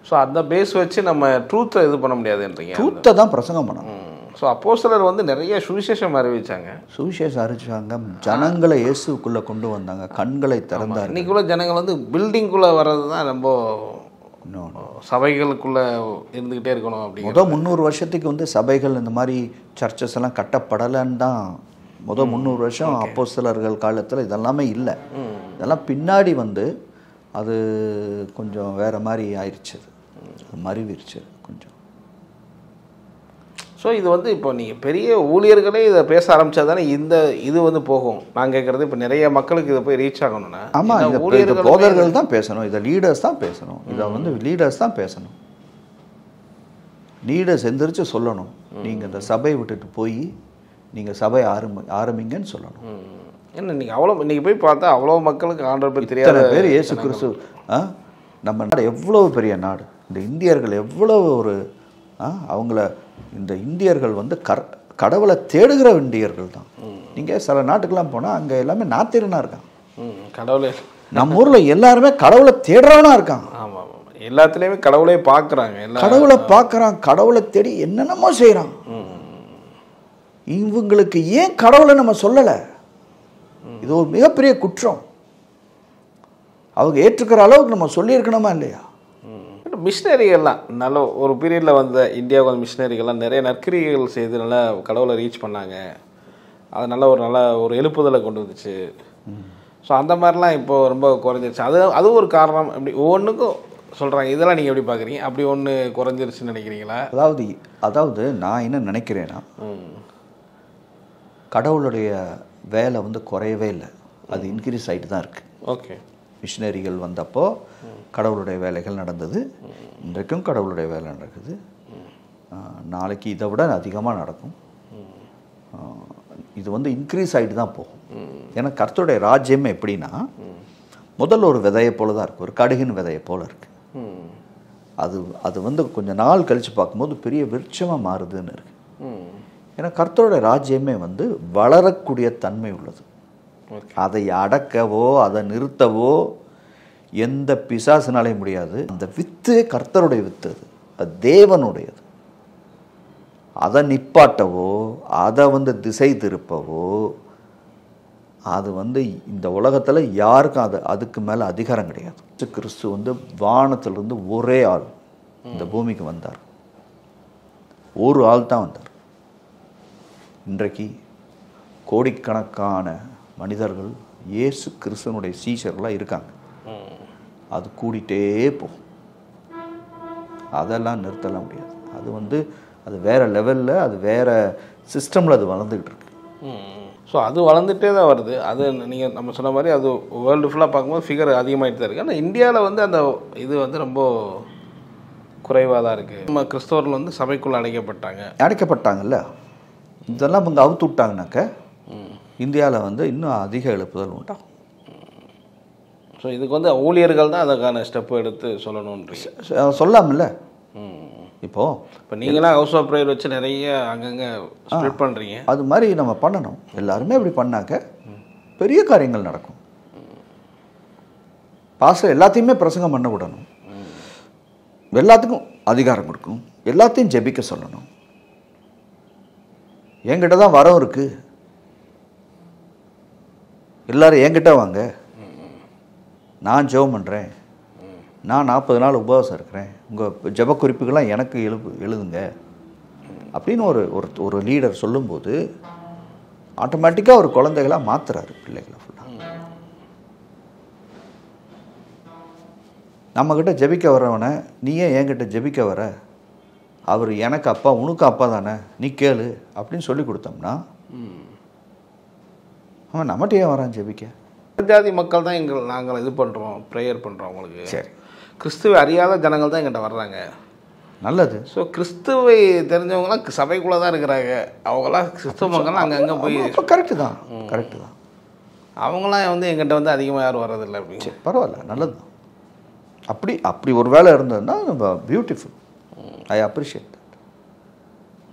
ஸோ அந்த பேஸ் வச்சு நம்ம ட்ரூத்தை இது பண்ண முடியாதுன்றீங்க. ட்ரூத்தை தான் பிரசங்கம் பண்ணணும். ஸோ அப்போஸ்தலர் வந்து நிறைய சுவிசேஷம் அறிவிச்சாங்க. சுவிசேஷம் அறிவிச்சாங்க, ஜனங்களை இயேசுக்குள்ளே கொண்டு வந்தாங்க, கண்களை திறந்தார். இன்னைக்குள்ள ஜனங்கள் வந்து பில்டிங்குள்ளே வர்றது தான் ரொம்ப சபைகளுக்குள்ளே இருந்துக்கிட்டே இருக்கணும் அப்படி. 300 வருஷத்துக்கு வந்து சபைகள் இந்த மாதிரி சர்ச்சஸ் எல்லாம் கட்டப்படலைன்னு தான் 300 வருஷம் அப்போஸ்தலர்கள் காலத்தில் இதெல்லாமே இல்லை. இதெல்லாம் பின்னாடி வந்து அது கொஞ்சம் வேறு மாதிரி ஆயிடுச்சு, அது மறுவிடுச்சு கொஞ்சம். ஸோ இது வந்து இப்போ நீங்கள் பெரிய ஊழியர்களே இதை பேச ஆரம்பித்தா தானே இது வந்து போகும். நான் கேட்குறது இப்போ நிறைய மக்களுக்கு இதை போய் ரீச் ஆகணும்னா, ஆமாம், இதை போதர்கள் தான் பேசணும், இதை லீடர்ஸ் தான் பேசணும், இதை வந்து லீடர்ஸ் தான் பேசணும். லீடர்ஸ் எந்திரிச்சு சொல்லணும், நீங்கள் இந்த சபையை விட்டுட்டு போய் நீங்கள் சபை ஆரம்பிங்கன்னு சொல்லணும். என்ன நீங்கள் இன்றைக்கி போய் பார்த்தா அவ்வளோ மக்களுக்கு ஆண்டவர் பேர் தெரியாத பேர் இயேசு கிறிஸ்து. நம்ம நாடு எவ்வளோ பெரிய நாடு, இந்த இந்தியர்கள் எவ்வளோ ஒரு அவங்கள இந்த இந்தியர்கள் வந்து கடவுளை தேடுகிற இந்தியர்கள் தான். நீங்கள் சில நாட்டுக்கெல்லாம் போனால் அங்கே எல்லாமே நாத்திரனா இருக்கான், கடவுளே. நம்ம ஊரில் எல்லாருமே கடவுளை தேடுறவனா இருக்கான். ஆமாம் ஆமாம், எல்லாத்துலேயுமே கடவுளே பார்க்குறாங்க, கடவுளை பார்க்குறான், கடவுளை தேடி என்னென்னமோ செய்கிறான். இவங்களுக்கு ஏன் கடவுளை நம்ம சொல்லலை? இது ஒரு மிகப்பெரிய குற்றம். அவங்க ஏற்றுக்கிற அளவுக்கு நம்ம சொல்லியிருக்கணுமா இல்லையா? மிஷினரிகள்லாம் நல்ல ஒரு பீரியடில் வந்த இந்தியாவுக்கு வந்து மிஷினரிகள்லாம் நிறைய நற்கிரிகள் செய்து நல்லா கடவுளை ரீச் பண்ணாங்க. அது நல்ல ஒரு எழுப்புதலை கொண்டு வந்துச்சு. ஸோ அந்த மாதிரிலாம் இப்போது ரொம்ப குறைஞ்சிருச்சு. அதுவும் ஒரு காரணம். அப்படி ஒவ்வொன்றுக்கும் சொல்கிறாங்க. இதெல்லாம் நீங்கள் எப்படி பார்க்குறீங்க? அப்படி ஒன்று குறைஞ்சிருச்சுன்னு நினைக்கிறீங்களா? அதாவது நான் என்ன நினைக்கிறேன்னா, கடவுளுடைய வேலை வந்து குறையவே இல்லை, அது இன்க்ரீஸ் ஆகிட்டு தான் இருக்குது. ஓகே, மிஷினரிகள் வந்தப்போ கடவுளுடைய வேலைகள் நடந்தது, இன்றைக்கும் கடவுளுடைய வேலை நடக்குது, நாளைக்கு இதை விட அதிகமாக நடக்கும். இது வந்து இன்க்ரீஸ் ஆகிட்டு தான் போகும். ஏன்னா கர்த்தருடைய ராஜ்யம் எப்படின்னா, முதல்ல ஒரு விதையை போல தான் இருக்குது, ஒரு கடுகின் விதையை போல் இருக்குது. அது வந்து கொஞ்சம் நாள் கழித்து பார்க்கும்போது பெரிய விருட்சமாக மாறுதுன்னு இருக்குது. ஏன்னா கர்த்தருடைய ராஜ்யமே வந்து வளரக்கூடிய தன்மை உள்ளது. அதை அடக்கவோ அதை நிறுத்தவோ எந்த பிசாசுனாலையும் முடியாது. அந்த வித்து கர்த்தருடைய வித்து, அது தேவனுடையது. அதை நிப்பாட்டவோ அதை வந்து திசை திருப்பவோ அது வந்து இந்த உலகத்தில் யாருக்கும் அதுக்கு மேலே அதிகாரம் கிடையாது. கிறிஸ்து வந்து வானத்திலிருந்து ஒரே ஆள் இந்த பூமிக்கு வந்தார், ஒரு ஆள் தான் வந்தார். இன்றைக்கு கோடிக்கணக்கான மனிதர்கள் இயேசு கிறிஸ்துவனுடைய சீஷர்களாக இருக்காங்க. அது கூடிட்டே போகும், அதெல்லாம் நிறுத்தலாம் முடியாது. அது வந்து அது வேறு லெவலில், அது வேறு சிஸ்டமில் அது வளர்ந்துக்கிட்டு இருக்கு. ஸோ அது வளர்ந்துட்டே தான் வருது. அது நீங்கள் நம்ம சொன்ன மாதிரி அது வேர்ல்டு ஃபுல்லாக பார்க்கும்போது ஃபிகர் அதிகமாகிட்டு தான் இருக்குது. ஆனால் இந்தியாவில் வந்து அந்த இது வந்து ரொம்ப குறைவாக தான் இருக்குது. நம்ம கிறிஸ்தவர்கள் வந்து சபைக்குள்ளே அடைக்கப்பட்டாங்கல்ல, இதெல்லாம் இவங்க அவுத்து விட்டாங்கனாக்க இந்தியாவில் வந்து இன்னும் அதிக எழுப்புதல் உண்டாகும். ஸோ இதுக்கு வந்து ஊழியர்கள் தான் அதுக்கான ஸ்டெப்பு எடுத்து சொல்லணும்ன்ற சொல்லாமல்ல. இப்போ நீங்களாம் ஹவுஸ் ஆஃப் ப்ரேயர் வச்சு நிறைய அங்கங்கே ஸ்ப்ரெட் பண்ணுறீங்க, அது மாதிரி நம்ம பண்ணணும். எல்லாருமே இப்படி பண்ணாக்க பெரிய காரியங்கள் நடக்கும். பாஸ்டர் எல்லாத்தையுமே பிரசங்கம் பண்ண விடணும், எல்லாத்துக்கும் அதிகாரம் கொடுக்கணும், எல்லாத்தையும் ஜெபிக்க சொல்லணும். என்கிட்ட தான் வரம் இருக்குது, எல்லாரும் என்கிட்ட வாங்க, நான் ஜெபம் பண்ணுறேன், நான் 40 நாள் உபவாசம் இருக்கிறேன், உங்கள் ஜெப குறிப்புகள்லாம் எனக்கு எழுதுங்க அப்படின்னு ஒரு லீடர் சொல்லும்போது ஆட்டோமேட்டிக்காக ஒரு குழந்தைகளாக மாற்றுறாரு பிள்ளைகளை ஃபுல்லாக. நம்மக்கிட்ட ஜெபிக்க வரவனை நீ ஏன் என்கிட்ட ஜெபிக்க வர, அவர் எனக்கு அப்பா உனக்கு அப்பா தானே, நீ கேளு அப்படின்னு சொல்லி கொடுத்தோம்னா அவன் நம்மகிட்ட ஏன் வரான் ஜெபிக்க? ஜாதி மக்கள் தான் நாங்கள் இது பண்ணுறோம், ப்ரேயர் பண்ணுறோம் அவங்களுக்கு. சரி, கிறிஸ்துவை அறியாத ஜனங்கள் தான் எங்கிட்ட வர்றாங்க. நல்லது. ஸோ கிறிஸ்துவை தெரிஞ்சவங்களாம் சபைக்குள்ளே தான் இருக்கிறாங்க. அவங்களாம் கிறிஸ்துவ மக்கள்லாம் அங்கங்கே போய் கரெக்டு தான். அவங்களாம் வந்து எங்கிட்ட வந்து அதிகமாக யாரும் வர்றதில்லை. அப்படின்னு பரவாயில்ல, நல்லது தான். அப்படி ஒரு வேலை இருந்ததுன்னா beautiful, I appreciate.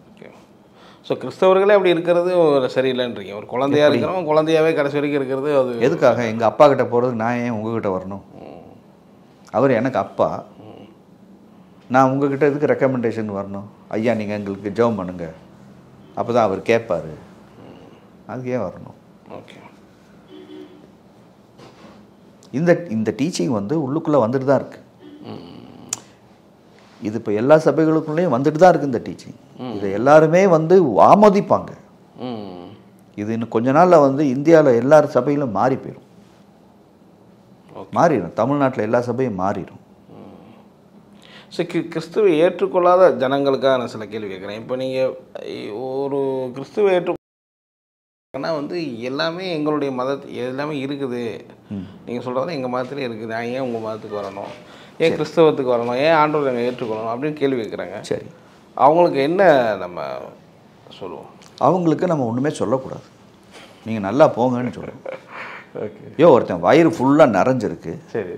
Okay. So கிறிஸ்தவர்களே அப்படி இருக்கிறது சரியில்லைன்றீங்க. ஒரு குழந்தையாக இருக்கிறவங்க குழந்தையாகவே கடைசி வரைக்கும் இருக்கிறது அது எதுக்காக? எங்கள் அப்பா கிட்ட போகிறதுக்கு நான் ஏன் உங்ககிட்ட வரணும்? அவர் எனக்கு அப்பா, நான் உங்ககிட்ட எதுக்கு ரெக்கமெண்டேஷன் வரணும்? ஐயா நீங்கள் எங்களுக்கு ஜெபம் பண்ணுங்க, அப்போ தான் அவர் கேட்பார். அதுக்கு ஏன் வரணும்? ஓகே. இந்த டீச்சிங் வந்து உள்ளுக்குள்ளே வந்துட்டு தான் இருக்குது. இது இப்போ எல்லா சபைகளுக்குள்ளேயும் வந்துட்டு தான் இருக்குது இந்த டீச்சிங். இதை எல்லாருமே வந்து ஆமோதிப்பாங்க. இது இன்னும் கொஞ்ச நாளில் வந்து இந்தியாவில் எல்லா சபையிலும் மாறி போயிடும். மாறிடும். தமிழ்நாட்டில் எல்லா சபையும் மாறிடும். ஸோ கிறிஸ்துவை ஏற்றுக்கொள்ளாத ஜனங்களுக்காக நான் சில கேள்வி கேட்குறேன். இப்போ நீங்கள் ஒரு கிறிஸ்துவை ஏற்றுக்கொள்ளா வந்து எல்லாமே எங்களுடைய எல்லாமே இருக்குது, நீங்கள் சொல்கிறது எங்கள் மதத்துலேயே இருக்குது, நான் ஏன் உங்கள் மதத்துக்கு வரணும், ஏன் கிறிஸ்தவத்துக்கு வரணும், ஏன் ஆண்டவரை நாங்கள் ஏற்றுக்கொள்ளணும் அப்படின்னு கேள்வி கேட்குறாங்க. சரி, அவங்களுக்கு என்ன நம்ம சொல்லுவோம்? அவங்களுக்கு நம்ம ஒன்றுமே சொல்லக்கூடாது. நீங்கள் நல்லா போங்கன்னு சொல்லுவோம். ஓகே. ஒருத்தன் வயிறு ஃபுல்லாக நிறைஞ்சிருக்கு, சரி,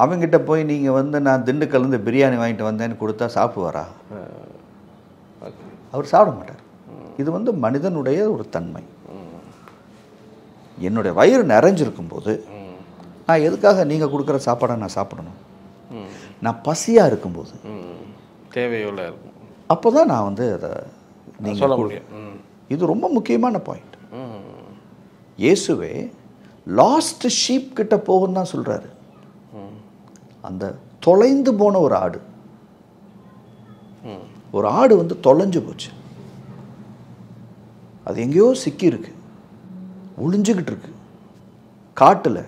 அவங்ககிட்ட போய் நீங்கள் வந்து நான் திண்டுக்கல்லேருந்து பிரியாணி வாங்கிட்டு வந்தேன்னு கொடுத்தா சாப்பிடுவாரா? அவர் சாப்பிட மாட்டார். இது வந்து மனிதனுடைய ஒரு தன்மை. என்னுடைய வயிறு நிறைஞ்சிருக்கும்போது நான் எதுக்காக நீங்கள் கொடுக்குற சாப்பாடை நான் சாப்பிடணும்? நான் பசியாக இருக்கும்போது தேவையுள்ள இருக்கும், அப்போ தான் நான் வந்து அதை நீங்கள் சொல்ல முடியும். இது ரொம்ப முக்கியமான பாயிண்ட். இயேசுவே லாஸ்ட் ஷீப் கிட்ட போகுன்னு தான் சொல்கிறாரு. அந்த தொலைந்து போன ஒரு ஆடு வந்து தொலைஞ்சு போச்சு. அது எங்கேயோ சிக்கி இருக்கு, ஒளிஞ்சுக்கிட்டு இருக்கு, காட்டில்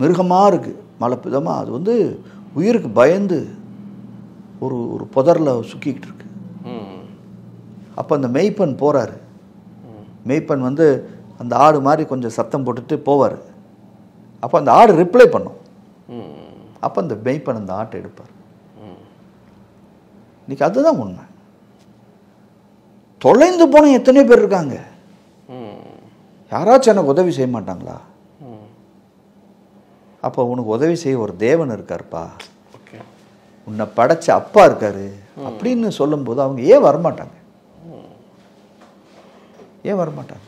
மிருகமாக இருக்கு, மலைப்பிதமாக. அது வந்து உயிருக்கு பயந்து ஒரு புதரில் சுக்கிக்கிட்டு இருக்கு. அப்போ அந்த மெய்ப்பன் போகிறாரு. மெய்ப்பன் வந்து அந்த ஆடு மாதிரி கொஞ்சம் சத்தம் போட்டுட்டு போவார். அப்போ அந்த ஆடு ரிப்ளை பண்ணும். அப்போ அந்த மெய்ப்பன் அந்த ஆட்டை எடுப்பார். இன்னைக்கு அதுதான் உண்மை. தொலைந்து போன எத்தனை பேர் இருக்காங்க. யாராச்சும் எனக்கு உதவி செய்ய மாட்டாங்களா? அப்போ உனக்கு உதவி செய்ய ஒரு தேவன் இருக்காருப்பா, உன்னை படைச்ச அப்பா இருக்காரு அப்படின்னு சொல்லும்போது அவங்க ஏன் வரமாட்டாங்க? ஏன் வரமாட்டாங்க?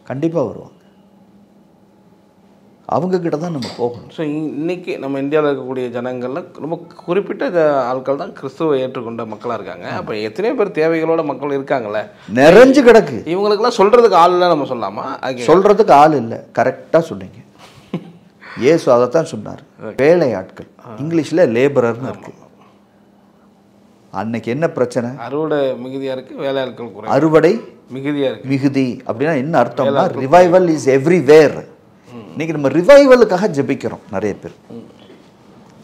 கண்டிப்பாக வருவாங்க. அவங்கக்கிட்ட தான் நம்ம போகணும். ஸோ இன்றைக்கி நம்ம இந்தியாவில் இருக்கக்கூடிய ஜனங்களில் ரொம்ப குறிப்பிட்ட ஆட்கள் தான் கிறிஸ்துவை ஏற்றுக்கொண்ட மக்களாக இருக்காங்க. அப்போ எத்தனையோ பேர் தேவைகளோட மக்கள் இருக்காங்கல்ல, நிறைஞ்சு கிடக்கு. இவங்களுக்கெல்லாம் சொல்கிறதுக்கு ஆள் இல்லை நம்ம சொல்லலாமா? சொல்கிறதுக்கு ஆள் இல்லை. கரெக்டாக சொன்னீங்க. இயேசு அதைத்தான் சொன்னார். வேலை ஆட்கள், இங்கிலீஷில் லேபரர்னு இருக்கு. அன்னைக்கு என்ன பிரச்சனை? அறுவடை மிகுதியாக இருக்குது, வேலை ஆட்கள் அறுவடை மிகுதியாக இருக்குது. மிகுதி அப்படின்னா என்ன அர்த்தம்னா ரிவைவல் இஸ் எவ்ரிவேர். இன்னைக்கு நம்ம ரிவைவலுக்காக ஜெபிக்கிறோம் நிறைய பேர்.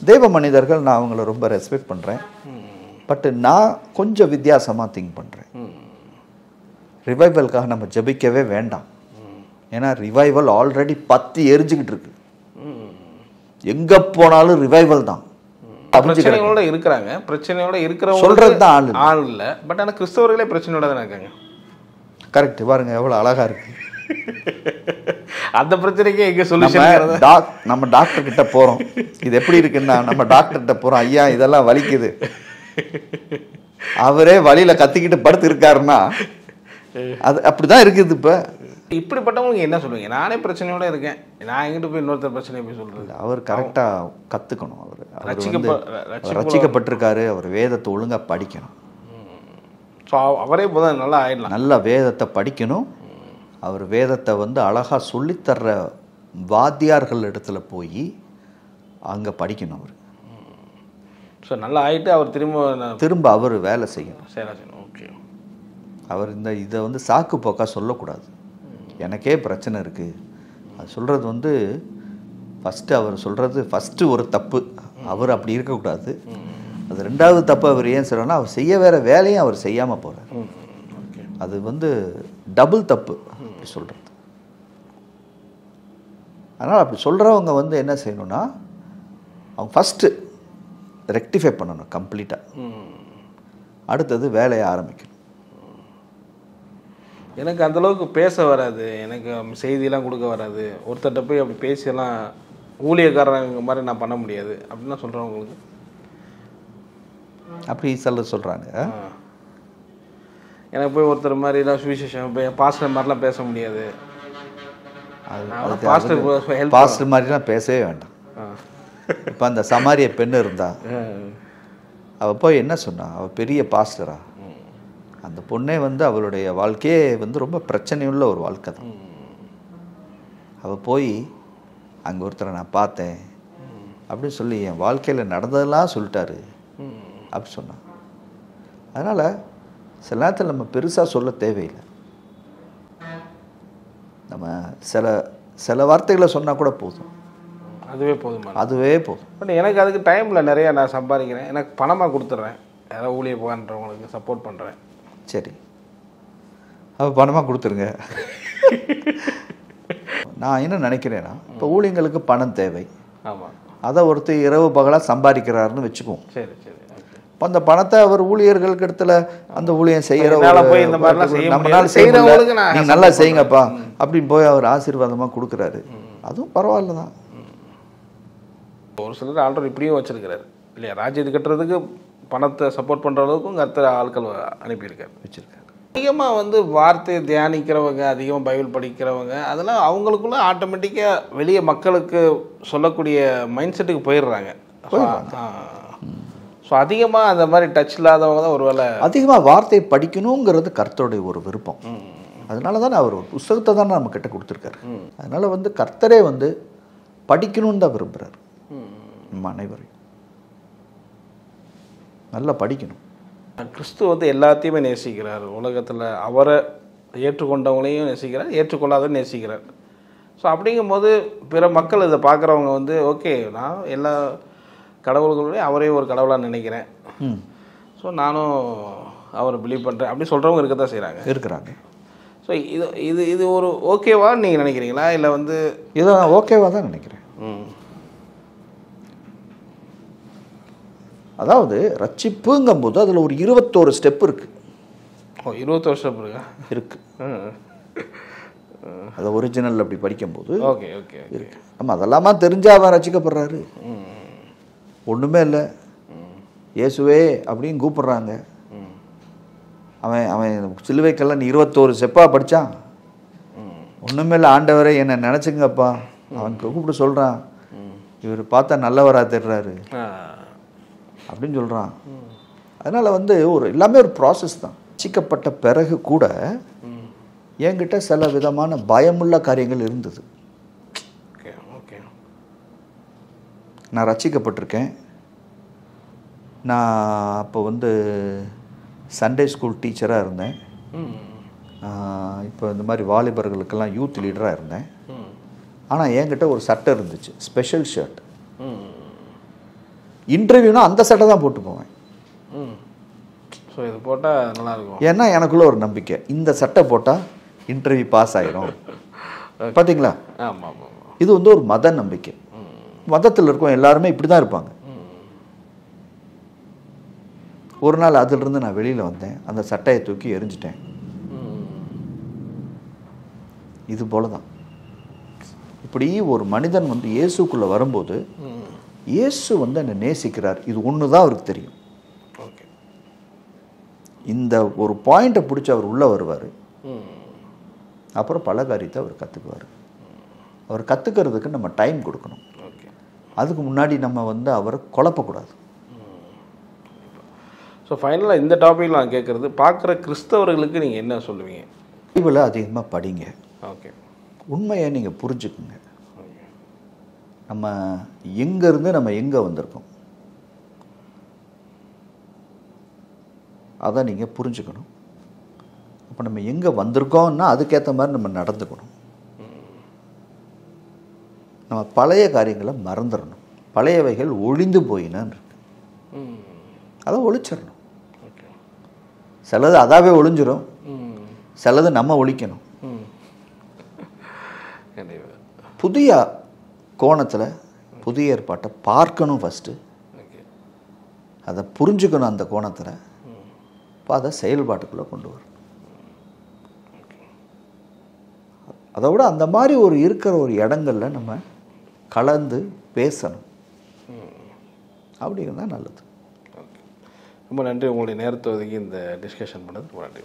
தேவ மனிதர்கள், நான் அவங்கள ரொம்ப ரெஸ்பெக்ட் பண்ணுறேன். பட் நான் கொஞ்சம் வித்தியாசமாக திங்க் பண்ணுறேன். ரிவைவலுக்காக நம்ம ஜெபிக்கவே வேண்டாம். ஏன்னா ரிவைவல் ஆல்ரெடி பத்தி எரிஞ்சுக்கிட்டு இருக்கு. எங்கே போனாலும் ரிவைவல் தான். பிரச்சனைகளோட இருக்கிறாங்க, பிரச்சனையோட இருக்கிறவங்க சொல்கிறது தான் ஆள் இல்லை. பட் ஆனால் கிறிஸ்தவர்களே பிரச்சனையோட தானே இருக்காங்க. கரெக்ட். பாருங்க எவ்வளோ அழகாக இருக்கு. அந்த பிரச்சனைக்கே எங்கே சொல்யூஷன்? நம்ம டாக்டர் கிட்ட போகிறோம், இது எப்படி இருக்குன்னா நம்ம டாக்டர்கிட்ட போகிறோம், ஐயா இதெல்லாம் வலிக்குது. அவரே வழியில் கத்திக்கிட்டு படுத்து இருக்காருன்னா அது அப்படிதான் இருக்குது. இப்போ இப்படிப்பட்டவங்களுக்கு என்ன சொல்லுவீங்க? நானே பிரச்சனையோட இருக்கேன், நான் எங்கிட்ட போய் இன்னொருத்தர் பிரச்சனையை போய் சொல்கிறது? அவர் கரெக்டாக கற்றுக்கணும். அவர் ரட்சிக்கப்பட்டிருக்காரு. அவர் வேதத்தை ஒழுங்காக படிக்கணும். ஸோ அவரே போதும் நல்லா ஆயிடலாம். நல்லா வேதத்தை படிக்கணும். அவர் வேதத்தை வந்து அழகாக சொல்லித்தர்ற வாத்தியார்கள் இடத்துல போய் அங்கே படிக்கணும். அவர் ஸோ நல்லா ஆகிட்டு அவர் திரும்ப அவர் வேலை செய்யணும். சரி, ஓகே. அவர் இதை வந்து சாக்கு போக்கா சொல்லக்கூடாது. எனக்கே பிரச்சனை இருக்குது அது சொல்கிறது வந்து ஃபஸ்ட்டு அவர் சொல்கிறது ஃபஸ்ட்டு ஒரு தப்பு. அவர் அப்படி இருக்கக்கூடாது. அது ரெண்டாவது தப்பு. அவர் ஏன் சொல்கிறேன்னா அவர் செய்ய வேற வேலையும் அவர் செய்யாமல் போகிறார். அது வந்து டபுள் தப்பு அப்படி சொல்கிறது. அதனால் அப்படி சொல்கிறவங்க வந்து என்ன செய்யணும்னா அவங்க ஃபஸ்ட்டு ரெக்டிஃபை பண்ணணும் கம்ப்ளீட்டாக. அடுத்தது வேலையை ஆரம்பிக்கணும். எனக்கு அந்தளவுக்கு பேச வராது, எனக்கு செய்தியெல்லாம் கொடுக்க வராது, ஒருத்தர்கிட்ட போய் அப்படி பேசியெல்லாம் ஊழியக்காரங்க மாதிரி நான் பண்ண முடியாது அப்படின்னா சொல்கிறவங்களுக்கு அப்படி சொல்கிறாங்க. எனக்கு போய் ஒருத்தர் மாதிரிலாம் சுவிசேஷம் பாஸ்டர் மாதிரிலாம் பேச முடியாது. பாஸ்டர் மாதிரிலாம் பேசவே வேண்டாம். இப்போ அந்த சமாரிய பெண்ணு இருந்தா அவள் போய் என்ன சொன்னா? அவள் பெரிய பாஸ்டரா? அந்த பொண்ணே வந்து அவளுடைய வாழ்க்கையே வந்து ரொம்ப பிரச்சனையுள்ள ஒரு வாழ்க்கை தான். அவள் போய் அங்கே ஒருத்தரை நான் பார்த்தேன் அப்படின்னு சொல்லி என் வாழ்க்கையில் நடந்ததெல்லாம் சொல்லிட்டாரு அப்படி சொன்னான். அதனால் சில நேரத்தில் நம்ம பெருசாக சொல்ல தேவையில்லை. நம்ம சில வார்த்தைகளை சொன்னால் கூட போதும், அதுவே போதும், அதுவே போதும். பட் எனக்கு அதுக்கு டைமில் நிறையா நான் சம்பாதிக்கிறேன், எனக்கு பணமாக கொடுத்துட்றேன், யாராவது ஊழிய போகான்றவங்களுக்கு சப்போர்ட் பண்ணுறேன். சரி, அப்போ பணமாக கொடுத்துருங்க. நான் என்ன நினைக்கிறேன்னா, இப்போ ஊழியங்களுக்கு பணம் தேவை. ஆமாம், அதை ஒருத்தர் இரவு பகலாக சம்பாதிக்கிறாருன்னு வச்சுக்குவோம். சரி சரி. இப்போ அந்த பணத்தை அவர் ஊழியர்களுக்கு இடத்துல அந்த ஊழியம் செய்கிற போய் இந்த மாதிரிலாம் நம்மளால செய்யறவங்களுக்கு நீங்கள் நல்லா செய்யுங்கப்பா அப்படின்னு போய் அவர் ஆசீர்வாதமாக கொடுக்குறாரு, அதுவும் பரவாயில்ல தான். ஒரு சிலர் ஆல்ரெடி இப்படியும் வச்சிருக்கிறாரு இல்லையா, ராஜ்யத்து கட்டுறதுக்கு பணத்தை சப்போர்ட் பண்ணுற அளவுக்கும் கர்த்தர் ஆட்கள் அனுப்பியிருக்காரு, வச்சுருக்காரு. அதிகமாக வந்து வார்த்தையை தியானிக்கிறவங்க, அதிகமாக பைபிள் படிக்கிறவங்க, அதெல்லாம் அவங்களுக்குள்ள ஆட்டோமேட்டிக்காக வெளியே மக்களுக்கு சொல்லக்கூடிய மைண்ட் செட்டுக்கு போயிடுறாங்க. ஸோ அதிகமாக அந்த மாதிரி டச் இல்லாதவங்க தான் ஒரு வேளை அதிகமாக வார்த்தையை படிக்கணுங்கிறது கர்த்தருடைய ஒரு விருப்பம். அதனால தான் அவர் ஒரு புஸ்தகத்தை தான் நம்ம கிட்ட கொடுத்துருக்காரு. அதனால வந்து கர்த்தரே வந்து படிக்கணும்னு தான் விரும்புகிறார். நம்ம அனைவரையும் நல்லா படிக்கணும். கிறிஸ்து வந்து எல்லாத்தையுமே நேசிக்கிறார். உலகத்தில் அவரை ஏற்றுக்கொண்டவங்களையும் நேசிக்கிறார், ஏற்றுக்கொள்ளாதவங்க நேசிக்கிறார். ஸோ அப்படிங்கும்போது பிற மக்கள் இதை பார்க்குறவங்க வந்து ஓகே, நான் எல்லா கடவுள்களோடய அவரையும் ஒரு கடவுளாக நினைக்கிறேன், ஸோ நானும் அவரை பிலீவ் பண்ணுறேன் அப்படி சொல்கிறவங்க இருக்க தான் இருக்கிறாங்க. ஸோ இது ஒரு ஓகேவான்னு நீங்கள் நினைக்கிறீங்களா, இல்லை வந்து இதை நான் ஓகேவாக தான் நினைக்கிறேன். அதாவது ரட்சிப்புங்கும்போது அதில் ஒரு 21 ஸ்டெப் இருக்குது. 21 ஸ்டெப் இருக்கா? இருக்குது. அதை ஒரிஜினல் அப்படி படிக்கும்போது ஓகே ஓகே இருக்கு. ஆமாம், அதெல்லாமா தெரிஞ்சால் அவன் ரசிக்கப்படுறாரு. ஒன்றுமே இல்லை, இயேசுவே அப்படின்னு கூப்பிட்றாங்க. அவன் சிலுவைக்கெல்லாம் நீ 21 ஸ்டெப்பாக படித்தான். ஒன்றுமே இல்லை, ஆண்டவரே என்னை நினச்சிங்கப்பா அவன் கூப்பிட்டு சொல்கிறான். இவர் பார்த்தா நல்லவராக தெரிறாரு அப்படின்னு சொல்கிறான். அதனால் வந்து எல்லாமே ஒரு ப்ராசஸ் தான். ரட்சிக்கப்பட்ட பிறகு கூட என்கிட்ட சில விதமான பயமுள்ள காரியங்கள் இருந்தது. நான் ரட்சிக்கப்பட்டிருக்கேன். நான் அப்போ வந்து சண்டே ஸ்கூல் டீச்சராக இருந்தேன். இப்போ இந்த மாதிரி வாலிபர்களுக்கெல்லாம் யூத் லீடராக இருந்தேன். ஆனால் என்கிட்ட ஒரு சட்டை இருந்துச்சு, ஸ்பெஷல் ஷர்ட். இன்டர்வியூனா அந்த சட்டை தான் போட்டு போவேன். ஸோ இது போட்டால் நல்லாயிருக்கும். ஏன்னா எனக்குள்ள ஒரு நம்பிக்கை, இந்த சட்டை போட்டால் இன்டர்வியூ பாஸ் ஆகிடும். பார்த்தீங்களா? ஆமாம் ஆமாம். இது வந்து ஒரு மத நம்பிக்கை. மதத்தில் இருக்கோம் எல்லாருமே இப்படி தான் இருப்பாங்க. ஒரு நாள் அதிலிருந்து நான் வெளியில் வந்தேன், அந்த சட்டையை தூக்கி எரிஞ்சிட்டேன். இது போல தான் இப்படி ஒரு மனிதன் வந்து இயேசுக்குள்ளே வரும்போது இயேசு வந்து என்னை நேசிக்கிறார், இது ஒன்று தான் அவருக்கு தெரியும். இந்த ஒரு பாயிண்ட்டை பிடிச்சி அவர் உள்ளே வருவார். அப்புறம் பல காரியத்தை அவர் கற்றுக்குவார். அவர் கற்றுக்கிறதுக்கு நம்ம டைம் கொடுக்கணும். அதுக்கு முன்னாடி நம்ம வந்து அவரை குழப்பக்கூடாது. ஸோ ஃபைனலாக இந்த டாபிக் நான் கேட்குறது, பார்க்குற கிறிஸ்தவர்களுக்கு நீங்கள் என்ன சொல்லுவீங்க? பைபிளை அதிகமாக படிங்க. ஓகே, உண்மையை நீங்கள் புரிஞ்சுக்குங்க. நம்ம எங்கேருந்து நம்ம எங்கே வந்திருக்கோம் அதை நீங்கள் புரிஞ்சுக்கணும். அப்போ நம்ம எங்கே வந்திருக்கோம்னா அதுக்கேற்ற மாதிரி நம்ம நடந்துக்கணும். நம்ம பழைய காரியங்களை மறந்துடணும். பழையவைகள் ஒழிந்து போயினான்னு இருக்கு, அதை ஒழிச்சிடணும். சிலது அதாவே ஒழிஞ்சிடும், சிலது நம்ம ஒழிக்கணும். புதிய கோணத்தில் புதிய ஏற்பாட்டை பார்க்கணும் ஃபஸ்ட்டு, அதை புரிஞ்சுக்கணும். அந்த கோணத்தில் இப்போ அதை செயல்பாட்டுக்குள்ளே கொண்டு வரணும். அதை விட அந்த மாதிரி ஒரு இருக்கிற ஒரு இடங்கள்ல நம்ம கலந்து பேசணும். அப்படிங்கிறது தான் நல்லது. ரொம்ப நன்றி, உங்களுடைய நேரத்தை ஒதுக்கி இந்த டிஸ்கஷன் பண்ணது ரொம்ப நன்றி.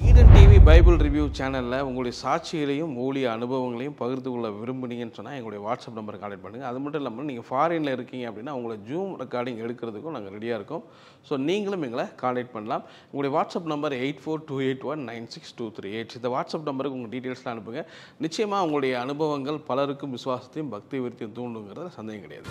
ஈடன் டிவி பைபிள் ரிவ்யூ சேனலில் உங்களுடைய சாட்சிகளையும் ஊழிய அனுபவங்களையும் பகிர்ந்து கொள்ள விரும்புனீங்கன்னு சொன்னால் எங்களுடைய வாட்ஸ்அப் நம்பரை கான்டெக்ட் பண்ணுங்கள். அது மட்டும் இல்லாமல் நீங்கள் ஃபாரினில் இருக்கீங்க அப்படின்னா உங்களை ஜூம் ரெக்கார்டிங் எடுக்கிறதுக்கும் நாங்கள் ரெடியாக இருக்கோம். ஸோ நீங்களும் எங்களை கான்டெக்ட் பண்ணலாம். உங்களுடைய வாட்ஸ்அப் நம்பர் 8428196238. இந்த வாட்ஸ்அப் நம்பருக்கு உங்கள் டீட்டெயில்ஸ்லாம் அனுப்புங்க. நிச்சயமாக உங்களுடைய அனுபவங்கள் பலருக்கும் விசுவாசத்தையும் பக்தி விருத்தியும் தூண்டுங்கிறத சந்தேகம் கிடையாது.